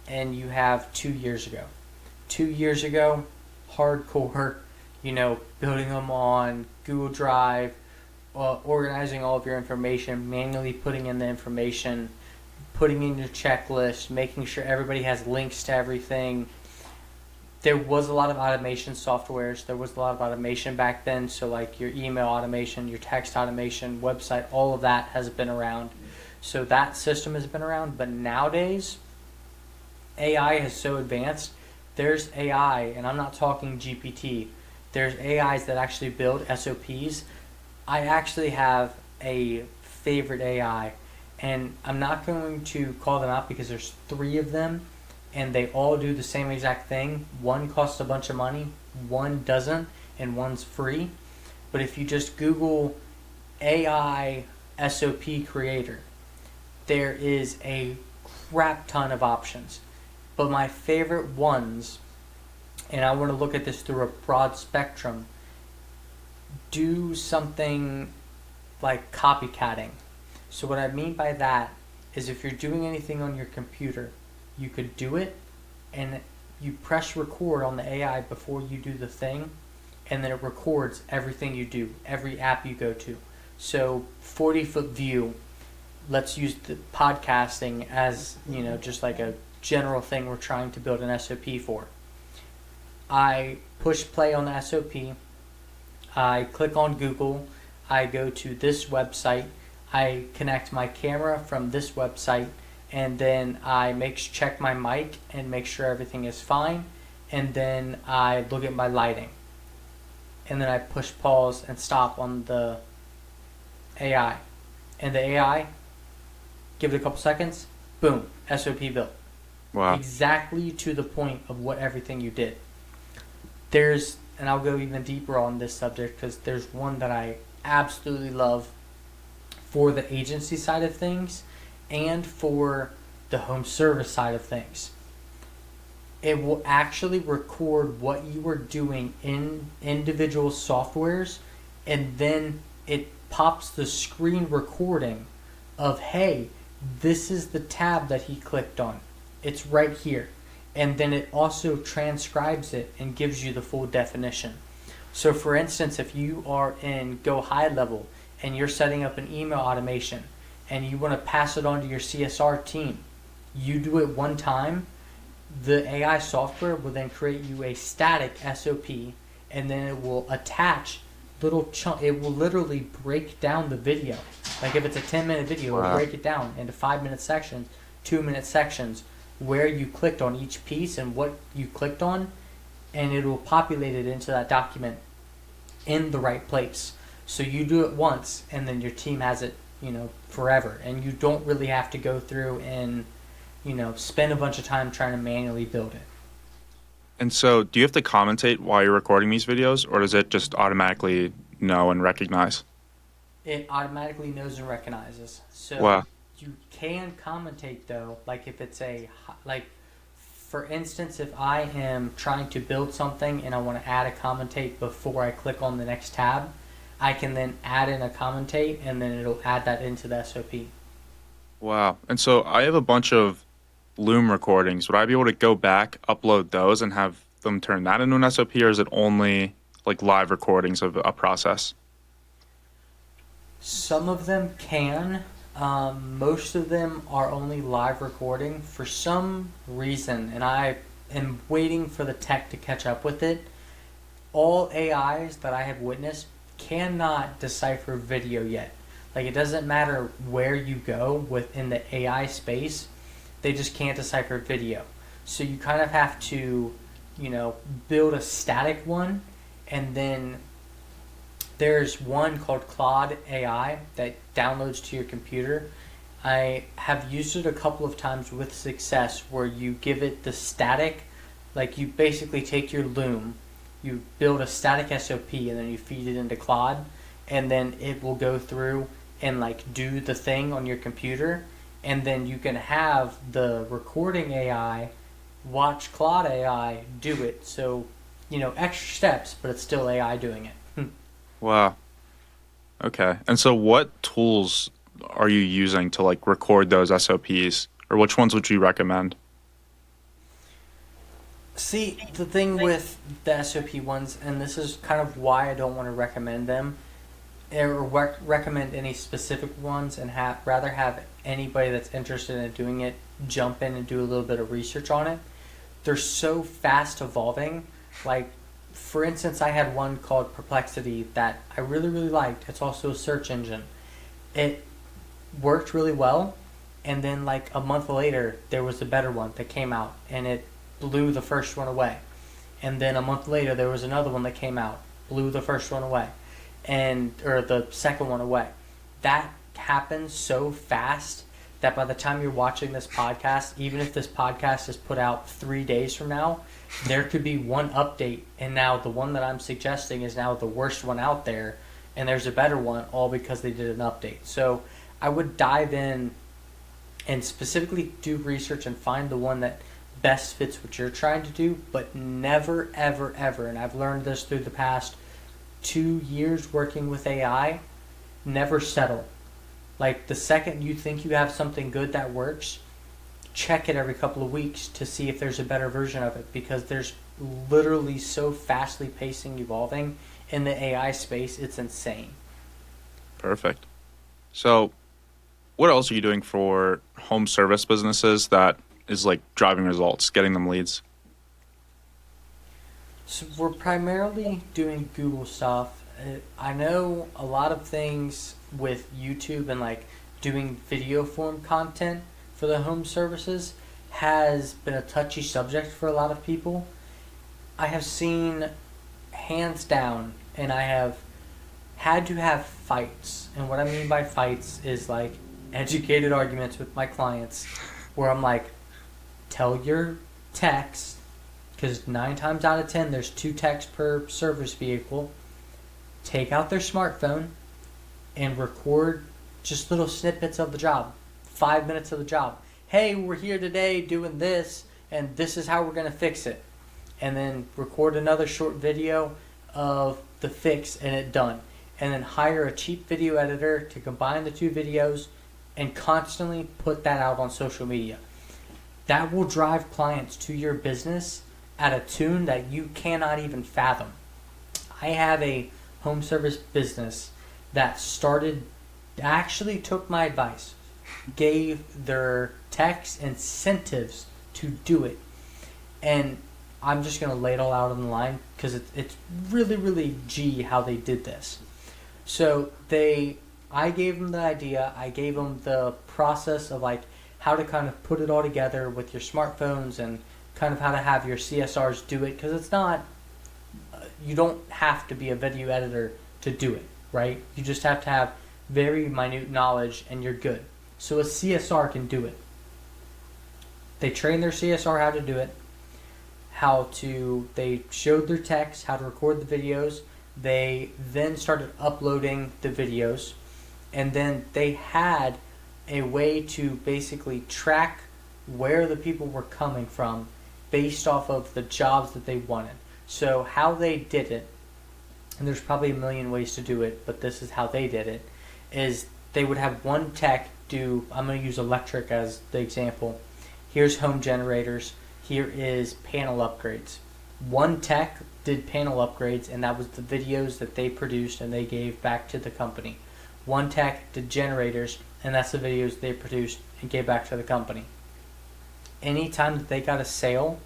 and you have 2 years ago. 2 years ago, hardcore, building them on Google Drive, organizing all of your information, manually putting in the information, putting in your checklist, making sure everybody has links to everything. There was a lot of automation softwares. There was a lot of automation back then. So like your email automation, your text automation, website, all of that has been around. So that system has been around. But nowadays, AI is so advanced. There's AI, and I'm not talking GPT. There's AIs that actually build SOPs. I actually have a favorite AI, and I'm not going to call them out because there's three of them, and they all do the same exact thing. One costs a bunch of money, one doesn't, and one's free. But if you just Google AI SOP creator, there is a crap ton of options. But my favorite ones, and I want to look at this through a broad spectrum, do something like copycatting. So what I mean by that is if you're doing anything on your computer, you could do it and you press record on the AI before you do the thing, and then it records everything you do, every app you go to. So 40-foot view, let's use the podcasting as, just like a general thing we're trying to build an SOP for. I push play on the SOP, I click on Google, I go to this website, I connect my camera from this website, and then I check my mic and make sure everything is fine, and then I look at my lighting. And then I push pause and stop on the AI. And the AI, give it a couple seconds, boom, SOP built. Wow. Exactly to the point of what everything you did. And I'll go even deeper on this subject because there's one that I absolutely love for the agency side of things and for the home service side of things. It will actually record what you were doing in individual softwares, and then it pops the screen recording of, hey, this is the tab that he clicked on. It's right here. And then it also transcribes it and gives you the full definition. So for instance, if you are in Go High Level and you're setting up an email automation and you want to pass it on to your CSR team, you do it one time, the AI software will then create you a static SOP, and then it will attach little chunk. It will literally break down the video. Like if it's a 10-minute video, Wow. It'll break it down into 5-minute sections, 2-minute sections, where you clicked on each piece and what you clicked on, and it will populate it into that document in the right place. So you do it once, and then your team has it, forever, and you don't really have to go through and, spend a bunch of time trying to manually build it. And so, do you have to commentate while you're recording these videos, or does it just automatically know and recognize? It automatically knows and recognizes. So Wow. you can commentate though, like if it's for instance, if I am trying to build something and I want to add a commentate before I click on the next tab, I can then add in a commentate and then it'll add that into the SOP. Wow. And so I have a bunch of Loom recordings. Would I be able to go back, upload those, and have them turn that into an SOP, or is it only like live recordings of a process? Some of them can. Most of them are only live recording for some reason, and I am waiting for the tech to catch up with it. All AIs that I have witnessed cannot decipher video yet. Like, it doesn't matter where you go within the AI space, they just can't decipher video. So you kind of have to, build a static one, and then there's one called Claude AI that downloads to your computer. I have used it a couple of times with success, where you give it the static, like you basically take your Loom, you build a static SOP, and then you feed it into Claude, and then it will go through and do the thing on your computer, and then you can have the recording AI watch Claude AI do it. So, extra steps, but it's still AI doing it. Wow. Okay. And so what tools are you using to record those SOPs, or which ones would you recommend? See, the thing with the SOP ones, and this is kind of why I don't want to recommend them, or recommend any specific ones, and rather have anybody that's interested in doing it jump in and do a little bit of research on it. They're so fast evolving. Like, for instance, I had one called Perplexity that I really, really liked. It's also a search engine. It worked really well, and then a month later, there was a better one that came out, and it blew the first one away. And then a month later, there was another one that came out, blew the first one away, or the second one away. That happens so fast that by the time you're watching this podcast, even if this podcast is put out 3 days from now, there could be one update, and now the one that I'm suggesting is now the worst one out there, and there's a better one, all because they did an update. So I would dive in and specifically do research and find the one that best fits what you're trying to do, but never, ever, ever, and I've learned this through the past 2 years working with AI, never settle. Like, the second you think you have something good that works, check it every couple of weeks to see if there's a better version of it, because there's literally so fastly pacing, evolving in the AI space, it's insane. Perfect. So what else are you doing for home service businesses that is like driving results, getting them leads? So we're primarily doing Google stuff. I know a lot of things with YouTube and like doing video form content for the home services has been a touchy subject for a lot of people. I have seen, hands down, and I have had to have fights. And what I mean by fights is like educated arguments with my clients where I'm like, tell your techs, because 9 times out of 10 there's 2 techs per service vehicle, take out their smartphone and record just little snippets of the job, 5 minutes of the job. Hey, we're here today doing this, and this is how we're going to fix it. And then record another short video of the fix and it done. And then hire a cheap video editor to combine the 2 videos and constantly put that out on social media. That will drive clients to your business at a tune that you cannot even fathom. I have a home service business that actually took my advice, gave their techs incentives to do it. And I'm just going to lay it all out on the line because it's really, really G how they did this. So I gave them the idea, I gave them the process of like how to kind of put it all together with your smartphones and kind of how to have your CSRs do it, because it's not, you don't have to be a video editor to do it, right? You just have to have very minute knowledge and you're good. So a CSR can do it. They trained their CSR how to do it, they showed their techs how to record the videos. They then started uploading the videos, and then they had a way to basically track where the people were coming from based off of the jobs that they wanted. So how they did it, and there's probably a million ways to do it, but this is how they did it, is they would have one tech do, I'm going to use electric as the example. Here's home generators. Here is panel upgrades. One tech did panel upgrades, and that was the videos that they produced and they gave back to the company. One tech did generators, and that's the videos they produced and gave back to the company. Anytime that they got a sale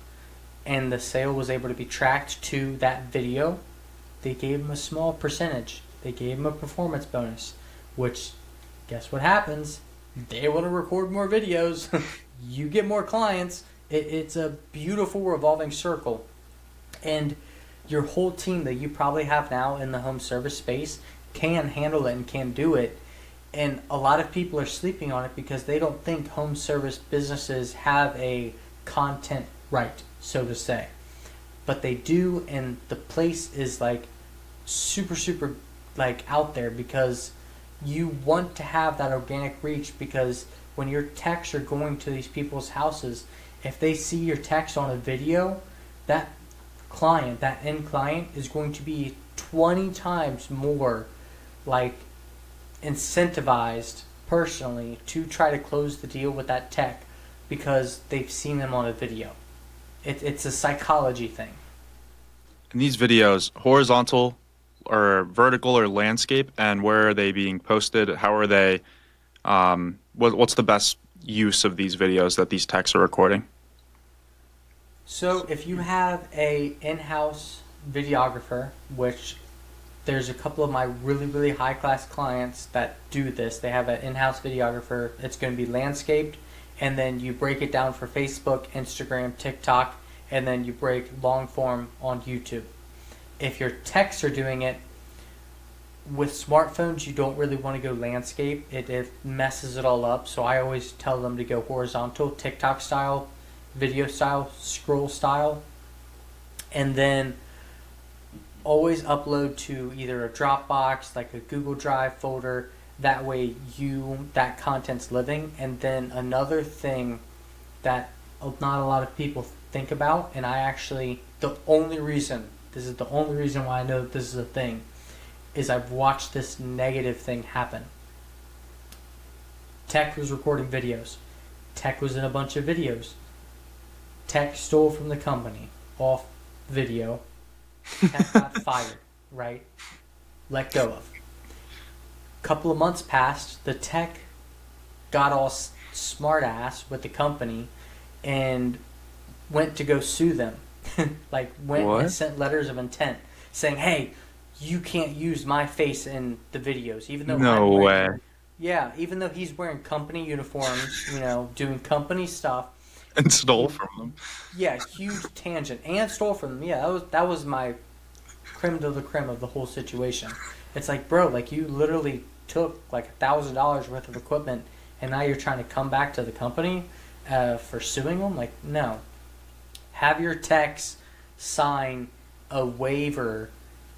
and the sale was able to be tracked to that video, they gave them a small percentage. They gave them a performance bonus, which, guess what happens? They want to record more videos. You get more clients. It's a beautiful revolving circle. And your whole team that you probably have now in the home service space can handle it and can do it. And a lot of people are sleeping on it because they don't think home service businesses have a content right, so to say. But they do, and the place is like super, super like out there because you want to have that organic reach, because when your techs are going to these people's houses, if they see your text on a video, that client, that end client, is going to be 20 times more like incentivized personally to try to close the deal with that tech because they've seen them on a video. It's a psychology thing. And these videos, horizontal or vertical or landscape, and where are they being posted? How are they, what's the best use of these videos that these techs are recording? So if you have a in-house videographer, which there's a couple of my really, really high-class clients that do this. They have an in-house videographer. It's going to be landscaped, and then you break it down for Facebook, Instagram, TikTok, and then you break long form on YouTube. If your techs are doing it, with smartphones, you don't really want to go landscape. It messes it all up. So I always tell them to go horizontal, TikTok style, video style, scroll style, and then always upload to either a Dropbox, like a Google Drive folder. That way that content's living. And then another thing that not a lot of people think about, and this is the only reason why I know that this is a thing, is I've watched this negative thing happen. Tech was recording videos. Tech was in a bunch of videos. Tech stole from the company off video. Tech got fired, right? Let go of. Couple of months passed. The tech got all smart ass with the company and went to go sue them. And sent letters of intent saying, hey, you can't use my face in the videos, even though even though he's wearing company uniforms, doing company stuff, and stole from them. Yeah, huge tangent, and stole from them. Yeah, that was my creme de la creme of the whole situation. It's like, bro, like you literally took like $1,000 worth of equipment, and now you're trying to come back to the company for suing them. Like, no, have your techs sign a waiver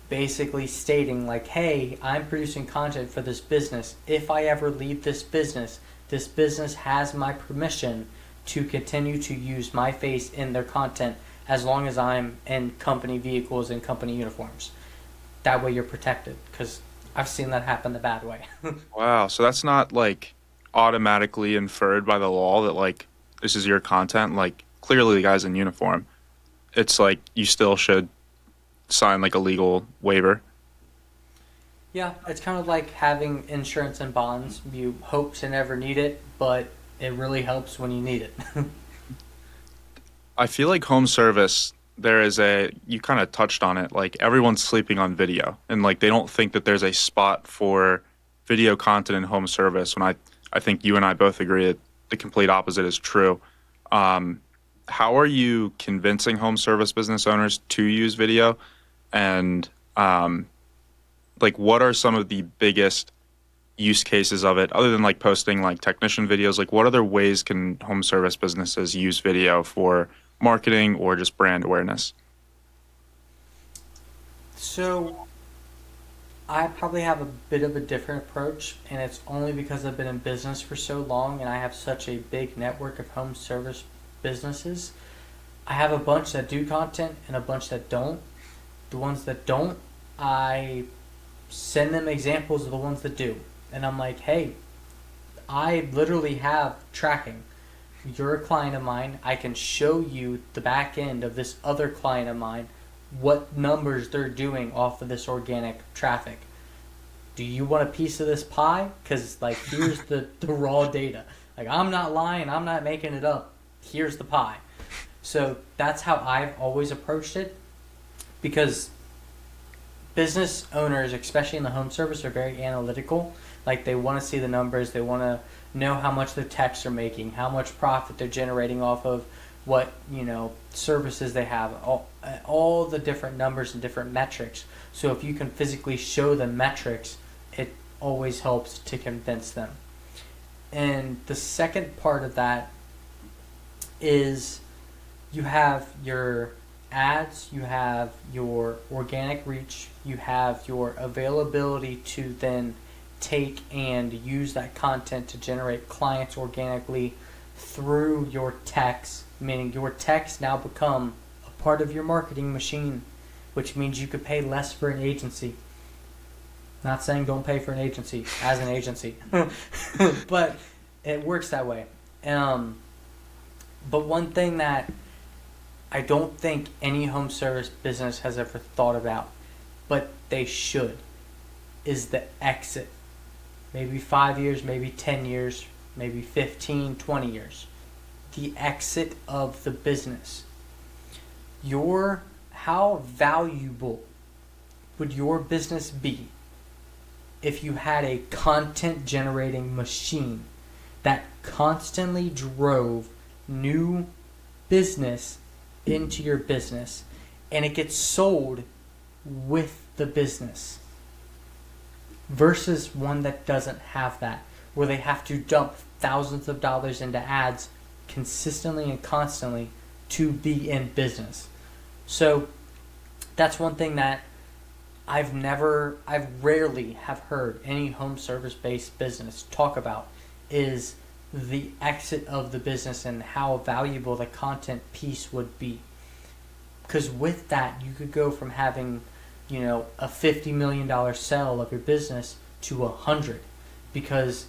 basically stating like, hey, I'm producing content for this business. If I ever leave this business has my permission to continue to use my face in their content as long as I'm in company vehicles and company uniforms. That way you're protected, because I've seen that happen the bad way. Wow, so that's not like automatically inferred by the law that like this is your content. Like clearly the guy's in uniform. It's like you still should sign like a legal waiver. Yeah, it's kind of like having insurance and bonds. You hope to never need it, but it really helps when you need it. I feel like home service, you kind of touched on it, like everyone's sleeping on video and like they don't think that there's a spot for video content in home service, when I think you and I both agree that the complete opposite is true. How are you convincing home service business owners to use video? And like what are some of the biggest use cases of it, other than like posting like technician videos? Like what other ways can home service businesses use video for marketing or just brand awareness? So I probably have a bit of a different approach, and it's only because I've been in business for so long and I have such a big network of home service businesses. I have a bunch that do content and a bunch that don't. The ones that don't, I send them examples of the ones that do. And I'm like, hey, I literally have tracking. You're a client of mine. I can show you the back end of this other client of mine, what numbers they're doing off of this organic traffic. Do you want a piece of this pie? Because like, here's the raw data. Like, I'm not lying. I'm not making it up. Here's the pie. So that's how I've always approached it, because business owners, especially in the home service, are very analytical. Like, they want to see the numbers. They want to know how much their techs are making, how much profit they're generating off of what, services they have, all the different numbers and different metrics. So if you can physically show them metrics, it always helps to convince them. And the second part of that is you have your ads, you have your organic reach, you have your availability to then take and use that content to generate clients organically through your techs, meaning your techs now become a part of your marketing machine, which means you could pay less for an agency. Not saying don't pay for an agency as an agency, but it works that way. But one thing that I don't think any home service business has ever thought about, but they should, is the exit. Maybe 5 years, maybe 10 years, maybe 15, 20 years. The exit of the business. How valuable would your business be if you had a content generating machine that constantly drove new business into your business and it gets sold with the business versus one that doesn't have that, where they have to dump thousands of dollars into ads consistently and constantly to be in business. So that's one thing that I rarely have heard any home service based business talk about, is the exit of the business and how valuable the content piece would be. Because with that, you could go from having, a $50 million sale of your business to 100, because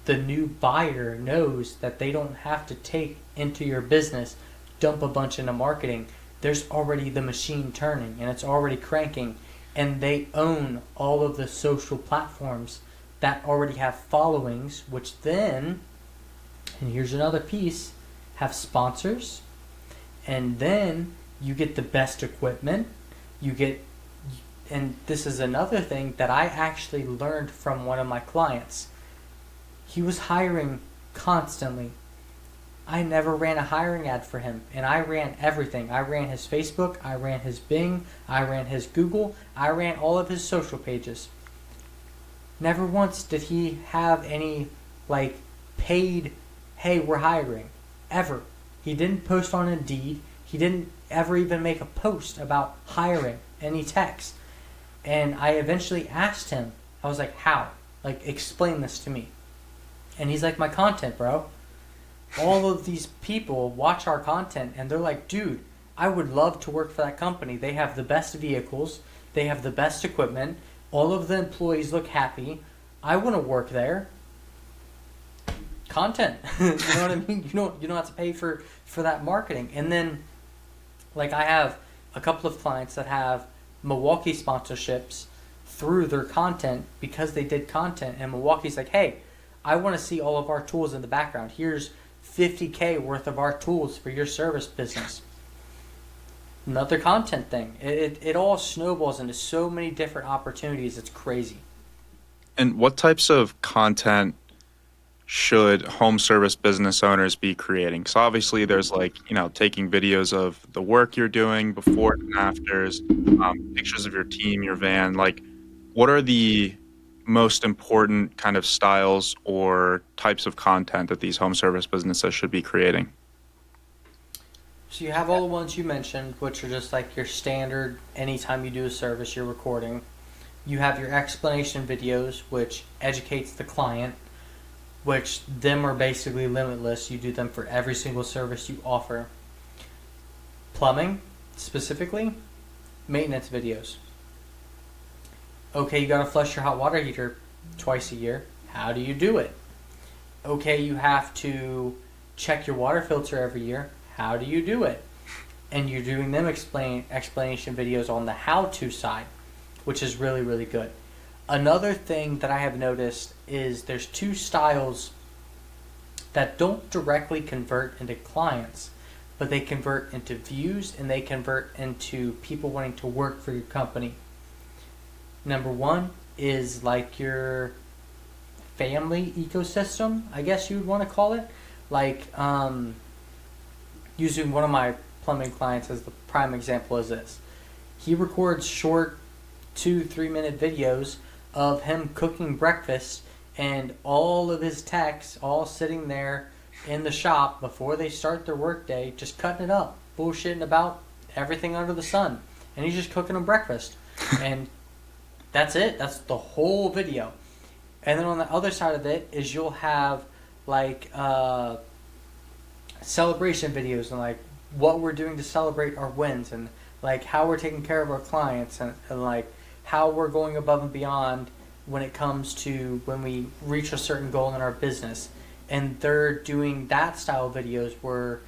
the new buyer knows that they don't have to take into your business, dump a bunch into marketing. There's already the machine turning and it's already cranking, and they own all of the social platforms that already have followings, which then, and here's another piece, have sponsors, and then you get the best equipment, and this is another thing that I actually learned from one of my clients. He was hiring constantly. I never ran a hiring ad for him, and I ran everything. I ran his Facebook, I ran his Bing, I ran his Google, I ran all of his social pages. Never once did he have any paid, hey, we're hiring, ever. He didn't post on Indeed. He didn't ever even make a post about hiring, any text. And I eventually asked him, I was like, how? Explain this to me. And he's like, my content, bro. All of these people watch our content and they're like, dude, I would love to work for that company. They have the best vehicles. They have the best equipment. All of the employees look happy. I want to work there. Content. You know what I mean? You don't have to pay for that marketing. And then I have a couple of clients that have Milwaukee sponsorships through their content because they did content, and Milwaukee's like, hey, I want to see all of our tools in the background. Here's $50K worth of our tools for your service business. Another content thing. It all snowballs into so many different opportunities. It's crazy. And what types of content should home service business owners be creating? So obviously there's taking videos of the work you're doing before and afters, pictures of your team, your van. What are the most important kind of styles or types of content that these home service businesses should be creating? So you have all the ones you mentioned, which are just your standard, anytime you do a service, you're recording. You have your explanation videos, which educates the client, which them are basically limitless. You do them for every single service you offer. Plumbing, specifically, maintenance videos. Okay, you gotta flush your hot water heater twice a year. How do you do it? Okay, you have to check your water filter every year. How do you do it? And you're doing them explanation videos on the how-to side, which is really, really good. Another thing that I have noticed is there's two styles that don't directly convert into clients, but they convert into views and they convert into people wanting to work for your company. Number one is your family ecosystem, I guess you would want to call it. Using one of my plumbing clients as the prime example is this. He records short 2-3 minute videos of him cooking breakfast and all of his techs all sitting there in the shop before they start their workday, just cutting it up, bullshitting about everything under the sun. And he's just cooking them breakfast. And that's it. That's the whole video. And then on the other side of it is you'll have celebration videos and what we're doing to celebrate our wins, and how we're taking care of our clients, and how we're going above and beyond when it comes to when we reach a certain goal in our business. And they're doing that style of videos where,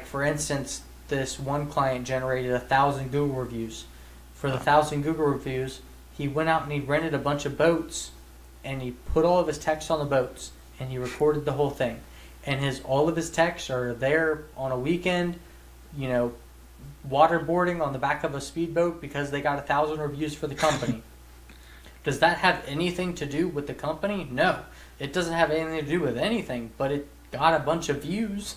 for instance, this one client generated 1,000 Google reviews. For the 1,000 Google reviews, he went out and he rented a bunch of boats, and he put all of his text on the boats, and he recorded the whole thing. And all of his texts are there on a weekend, waterboarding on the back of a speedboat because they got 1,000 reviews for the company. Does that have anything to do with the company? No. It doesn't have anything to do with anything, but it got a bunch of views.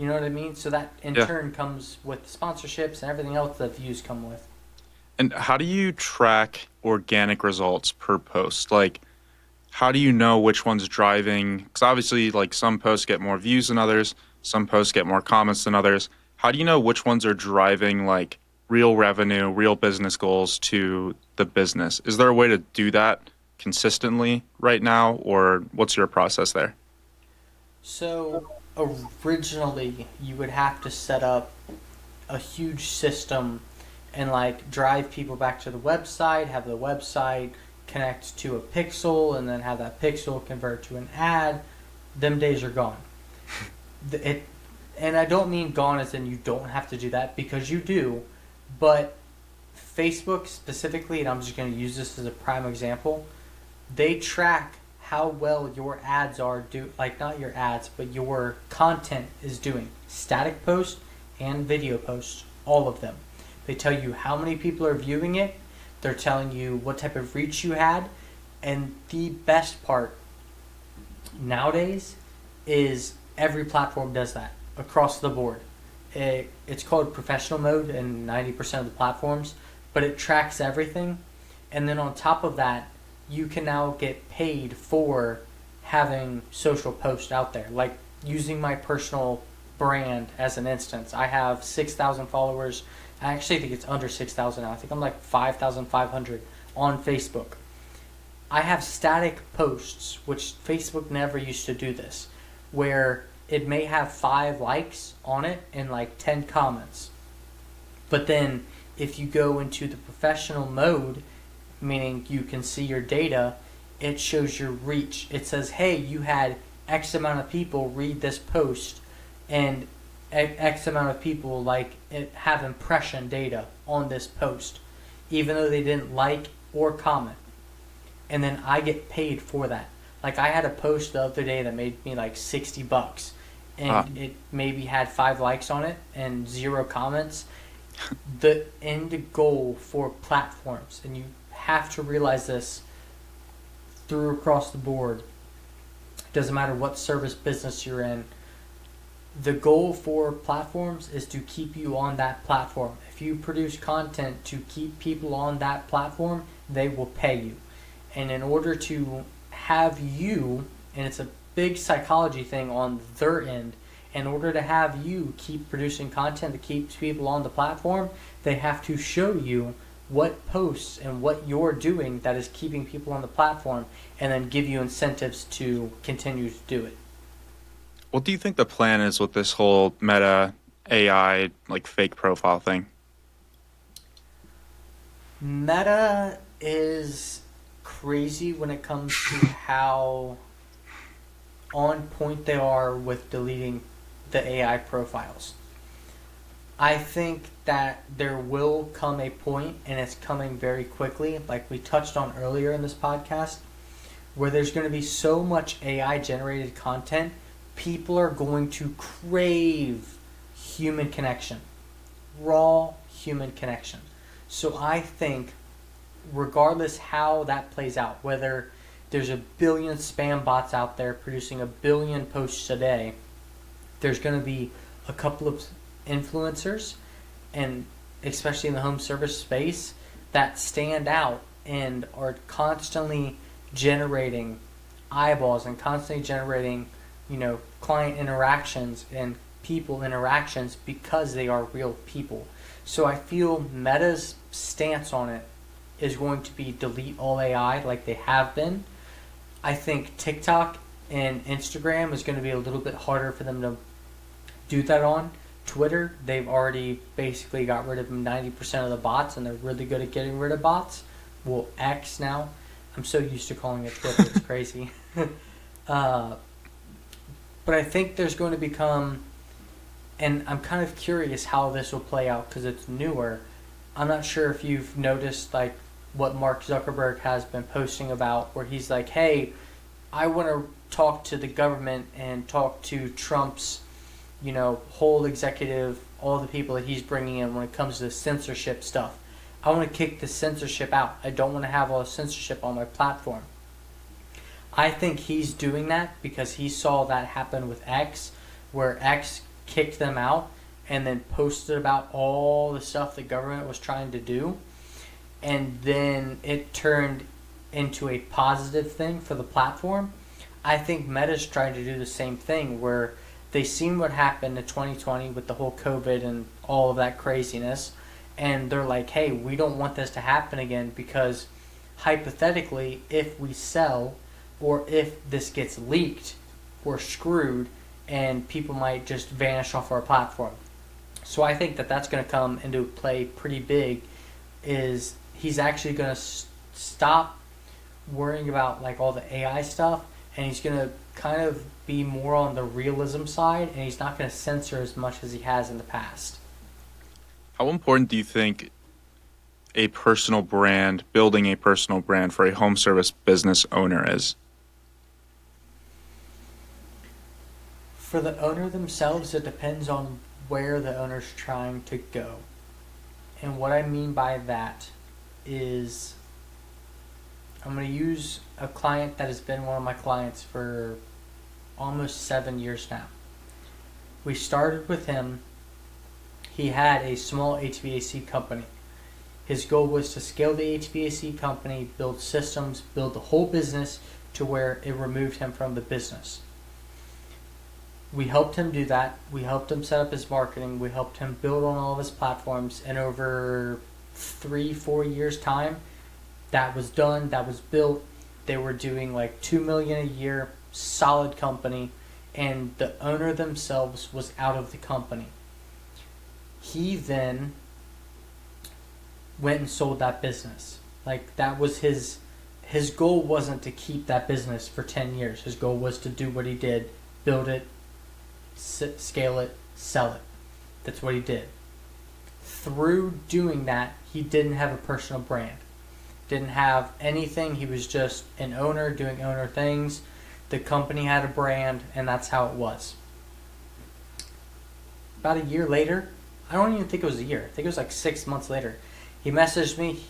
You know what I mean? So that in Yeah. turn comes with sponsorships and everything else that views come with. And how do you track organic results per post? Like, how do you know which one's driving? Because obviously, like some posts get more views than others, some posts get more comments than others. How do you know which ones are driving like real revenue, real business goals to the business? Is there a way to do that consistently right now, or what's your process there? So originally, you would have to set up a huge system and like drive people back to the website, have the website connect to a pixel, and then have that pixel convert to an ad. Them days are gone. It, and I don't mean gone as in you don't have to do that, because you do, but Facebook specifically, and I'm just going to use this as a prime example, they track how well your ads are like not your ads, but your content is doing. Static posts and video posts, all of them. They tell you how many people are viewing it. They're telling you what type of reach you had. And the best part nowadays is every platform does that across the board. It's called professional mode in 90% of the platforms, but it tracks everything. And then on top of that, you can now get paid for having social posts out there. Like using my personal brand as an instance. I have 6,000 followers. I actually think it's under 6,000 now. I think I'm like 5,500 on Facebook. I have static posts, which Facebook never used to do this, where it may have 5 likes on it and like 10 comments. But then if you go into the professional mode, meaning you can see your data, it shows your reach. It says, hey, you had X amount of people read this post, and X amount of people like it have impression data on this post, even though they didn't like or comment. And then I get paid for that. Like I had a post the other day that made me like $60, and it maybe had 5 likes on it and 0 comments. The end goal for platforms, and you have to realize this through across the board, doesn't matter what service business you're in, the goal for platforms is to keep you on that platform. If you produce content to keep people on that platform, they will pay you. And in order to have you, and it's a big psychology thing on their end, in order to have you keep producing content that keeps people on the platform, they have to show you what posts and what you're doing that is keeping people on the platform, and then give you incentives to continue to do it. What do you think the plan is with this whole Meta AI like fake profile thing? Meta is crazy when it comes to how on point they are with deleting the AI profiles. I think that there will come a point, and it's coming very quickly, like we touched on earlier in this podcast, where there's going to be so much AI generated content, people are going to crave human connection, raw human connection. So I think regardless how that plays out, whether there's a billion spam bots out there producing a billion posts a day, there's going to be a couple of influencers, and especially in the home service space, that stand out and are constantly generating eyeballs and constantly generating, client interactions and people interactions, because they are real people. So I feel Meta's stance on it is going to be delete all AI like they have been. I think TikTok and Instagram is going to be a little bit harder for them to do that on. Twitter, they've already basically got rid of 90% of the bots, and they're really good at getting rid of bots. Well, X now. I'm so used to calling it Twitter, it's crazy. But I think there's going to become, and I'm kind of curious how this will play out because it's newer. I'm not sure if you've noticed like what Mark Zuckerberg has been posting about, where he's like, hey, I want to talk to the government and talk to Trump's whole executive, all the people that he's bringing in when it comes to censorship stuff. I want to kick the censorship out. I don't want to have all the censorship on my platform. I think he's doing that because he saw that happen with X, where X kicked them out and then posted about all the stuff the government was trying to do. And then it turned into a positive thing for the platform. I think Meta's trying to do the same thing, where they seen what happened in 2020 with the whole COVID and all of that craziness, and they're like, hey, we don't want this to happen again, because hypothetically, if we sell or if this gets leaked, we're screwed and people might just vanish off our platform. So I think that that's going to come into play pretty big. Is he's actually going to stop worrying about like all the AI stuff, and he's going to kind of be more on the realism side, and he's not going to censor as much as he has in the past. How important do you think a personal brand, building a personal brand for a home service business owner is? For the owner themselves, it depends on where the owner's trying to go. And what I mean by that is, I'm going to use a client that has been one of my clients for almost 7 years now. We started with him. He had a small HVAC company. His goal was to scale the HVAC company, build systems, build the whole business to where it removed him from the business. We helped him do that. We helped him set up his marketing. We helped him build on all of his platforms. And over 3-4 years' time, that was done. That was built. They were doing like $2 million a year, solid company, and the owner themselves was out of the company. He then went and sold that business. Like, that was his goal. Wasn't to keep that business for 10 years. His goal was to do what he did, build it, scale it, sell it. That's what he did. Through doing that, he didn't have a personal brand. Didn't have anything. He was just an owner doing owner things. The company had a brand, and that's how it was. About a year later, I don't even think it was a year. I think it was like 6 months later. He messaged me.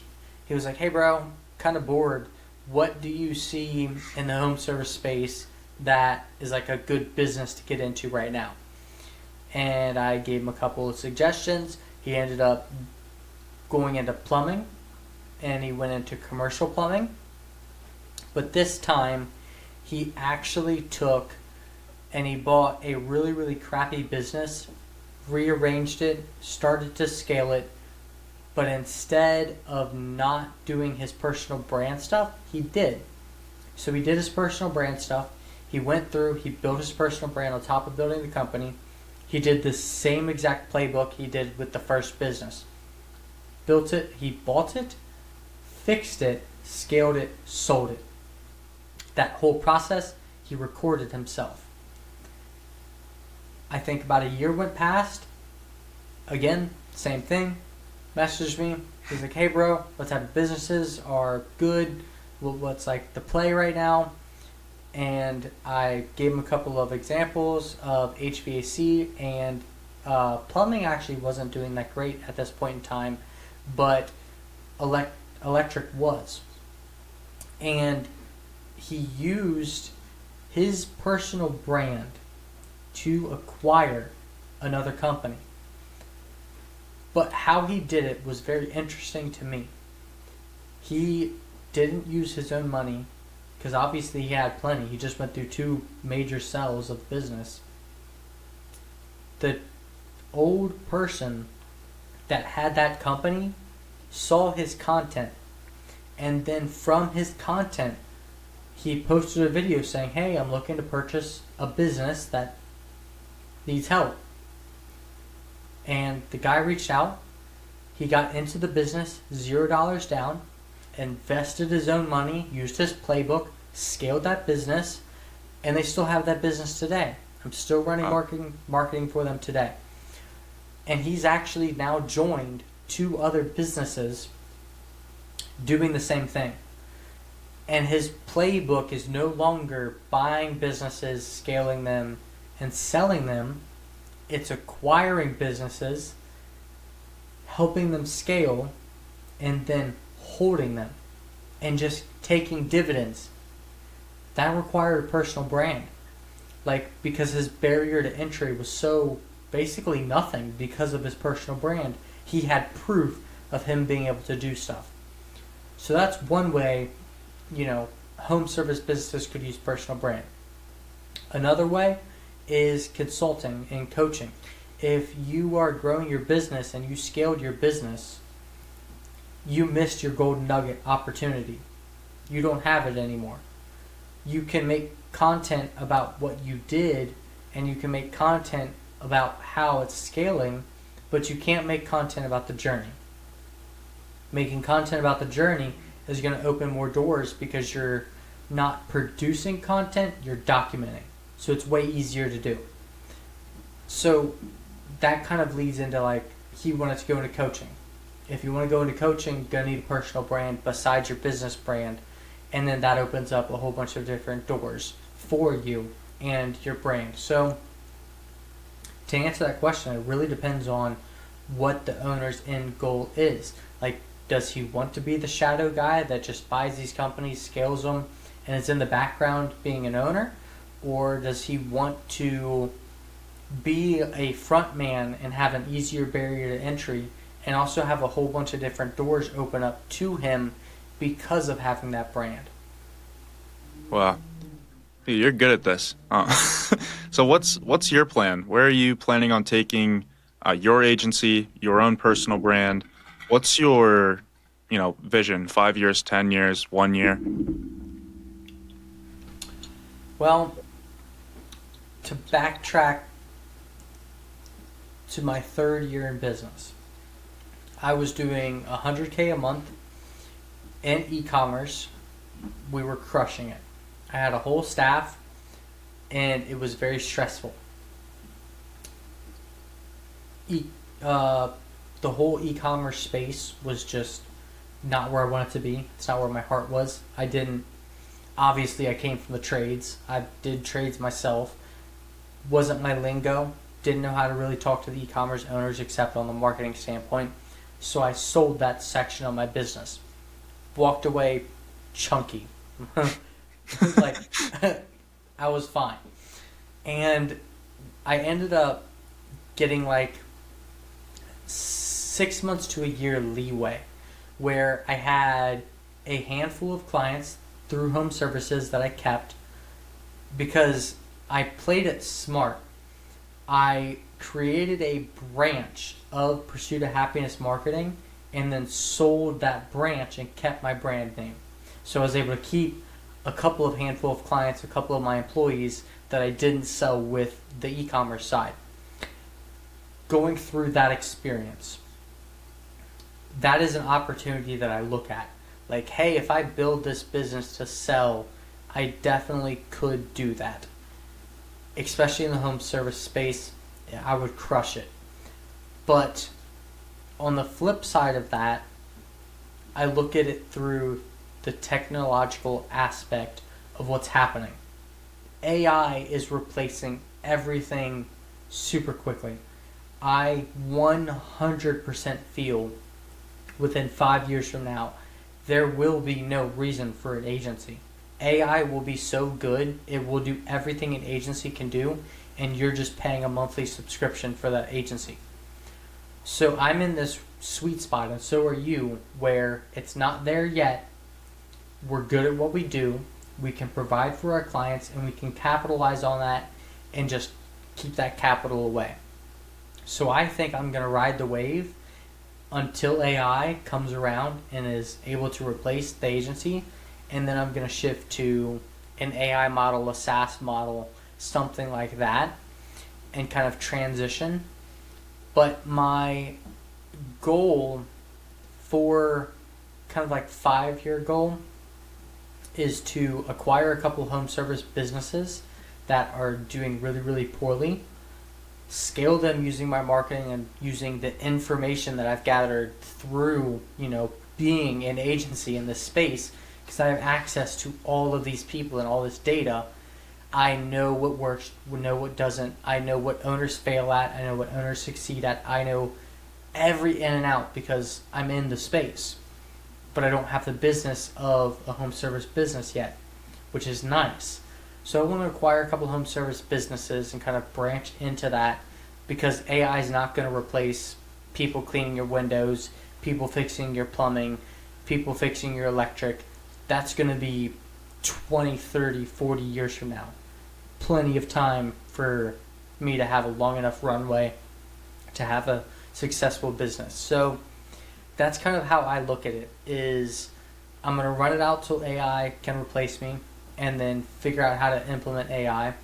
He was like, hey bro, kind of bored. What do you see in the home service space that is like a good business to get into right now? And I gave him a couple of suggestions. He ended up going into plumbing, and he went into commercial plumbing. But this time, he actually took and he bought a really, really crappy business, rearranged it, started to scale it, but instead of not doing his personal brand stuff, he did. So he did his personal brand stuff. He went through, he built his personal brand on top of building the company. He did the same exact playbook he did with the first business. Built it, he bought it, fixed it, scaled it, sold it. That whole process, he recorded himself. I think about a year went past. Again, same thing. Messaged me. He's like, hey bro, what type of businesses are good? What's like the play right now? And I gave him a couple of examples of HVAC, and plumbing actually wasn't doing that great at this point in time, but electric was. And he used his personal brand to acquire another company. But how he did it was very interesting to me. He didn't use his own money, because obviously he had plenty. He just went through 2 major sales of business. The old person that had that company saw his content, and then from his content, he posted a video saying, hey, I'm looking to purchase a business that needs help. And the guy reached out. He got into the business, $0 down, invested his own money, used his playbook, scaled that business, and they still have that business today. I'm still running marketing for them today. And he's actually now joined 2 other businesses doing the same thing. And his playbook is no longer buying businesses, scaling them, and selling them. It's acquiring businesses, helping them scale, and then holding them and just taking dividends. That required a personal brand. Like, because his barrier to entry was so basically nothing because of his personal brand. He had proof of him being able to do stuff. So that's one way, home service businesses could use personal brand. Another way is consulting and coaching. If you are growing your business and you scaled your business, you missed your golden nugget opportunity. You don't have it anymore. You can make content about what you did, and you can make content about how it's scaling, but you can't make content about the journey. Making content about the journey is going to open more doors because you're not producing content, you're documenting. So it's way easier to do. So that kind of leads into he wanted to go into coaching. If you want to go into coaching, you're going to need a personal brand besides your business brand. And then that opens up a whole bunch of different doors for you and your brand. So to answer that question, it really depends on what the owner's end goal is. Does he want to be the shadow guy that just buys these companies, scales them, and is in the background being an owner? Or does he want to be a front man and have an easier barrier to entry and also have a whole bunch of different doors open up to him because of having that brand? Wow. You're good at this. So what's your plan? Where are you planning on taking your agency, your own personal brand? What's your, vision? 5 years, 10 years, 1 year? Well, to backtrack to my third year in business, I was doing $100K a month in e-commerce. We were crushing it. I had a whole staff, and it was very stressful. The whole e-commerce space was just not where I wanted to be. It's not where my heart was. Obviously I came from the trades. I did trades myself. Wasn't my lingo. Didn't know how to really talk to the e-commerce owners except on the marketing standpoint. So I sold that section of my business. Walked away chunky. I was fine. And I ended up getting 6 months to a year leeway where I had a handful of clients through home services that I kept because I played it smart. I created a branch of Pursuit of Happiness Marketing and then sold that branch and kept my brand name. So I was able to keep a couple of handful of clients, a couple of my employees that I didn't sell with the e-commerce side. Going through that experience, that is an opportunity that I look at. Hey, if I build this business to sell, I definitely could do that. Especially in the home service space, I would crush it. But on the flip side of that, I look at it through the technological aspect of what's happening. AI is replacing everything super quickly. I 100% feel within 5 years from now, there will be no reason for an agency. AI will be so good, it will do everything an agency can do, and you're just paying a monthly subscription for that agency. So I'm in this sweet spot, and so are you, where it's not there yet. We're good at what we do. We can provide for our clients, and we can capitalize on that and just keep that capital away. So I think I'm going to ride the wave until AI comes around and is able to replace the agency, and then I'm going to shift to an AI model, a SaaS model, something like that, and kind of transition. But my goal for kind of 5-year goal is to acquire a couple of home service businesses that are doing really, really poorly, scale them using my marketing and using the information that I've gathered through, being an agency in this space, because I have access to all of these people and all this data. I know what works, know what doesn't. I know what owners fail at. I know what owners succeed at. I know every in and out because I'm in the space. But I don't have the business of a home service business yet, which is nice. So I want to acquire a couple home service businesses and kind of branch into that because AI is not going to replace people cleaning your windows, people fixing your plumbing, people fixing your electric. That's going to be 20, 30, 40 years from now. Plenty of time for me to have a long enough runway to have a successful business. So that's kind of how I look at it, is I'm going to run it out till AI can replace me and then figure out how to implement AI.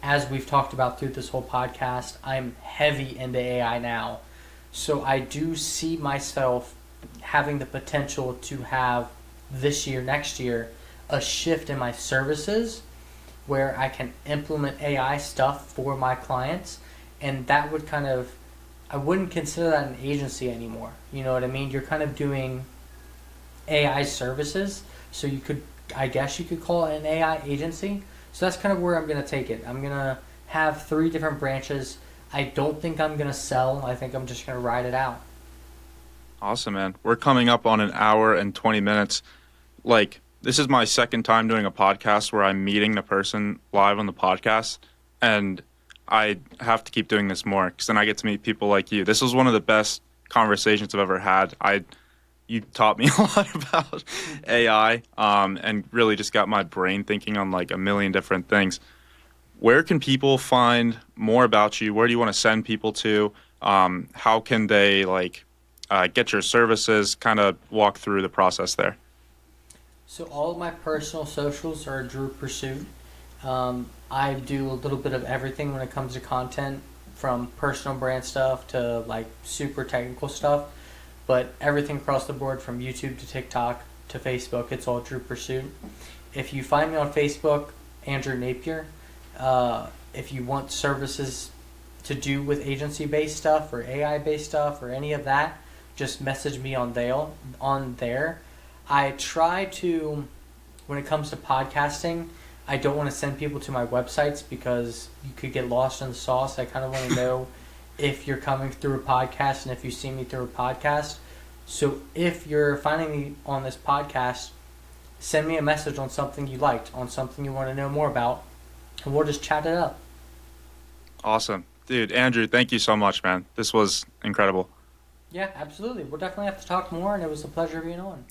As we've talked about through this whole podcast, I'm heavy into AI now. So I do see myself having the potential to have this year, next year, a shift in my services where I can implement AI stuff for my clients. And that would kind of, I wouldn't consider that an agency anymore. You know what I mean? You're kind of doing AI services. So you could, I guess you could call it an AI agency. So that's kind of where I'm going to take it. I'm going to have 3 different branches. I don't think I'm going to sell. I think I'm just going to ride it out. Awesome, man. We're coming up on an hour and 20 minutes. Like, this is my second time doing a podcast where I'm meeting the person live on the podcast, and I have to keep doing this more because then I get to meet people like you. This was one of the best conversations I've ever had. You taught me a lot about AI, and really just got my brain thinking on like a million different things. Where can people find more about you? Where do you want to send people to? How can they get your services? Kind of walk through the process there. So all of my personal socials are Drew Pursuit. I do a little bit of everything when it comes to content, from personal brand stuff to like super technical stuff. But everything across the board, from YouTube to TikTok to Facebook, it's all Drew Pursuit. If you find me on Facebook, Andrew Napier. If you want services to do with agency-based stuff or AI-based stuff or any of that, just message me on there. I try to, when it comes to podcasting, I don't want to send people to my websites because you could get lost in the sauce. I kind of want to know if you're coming through a podcast and if you see me through a podcast. So if you're finding me on this podcast, send me a message on something you liked, on something you want to know more about, and we'll just chat it up. Awesome. Dude, Andrew, thank you so much, man. This was incredible. Yeah, absolutely. We'll definitely have to talk more, and it was a pleasure being on.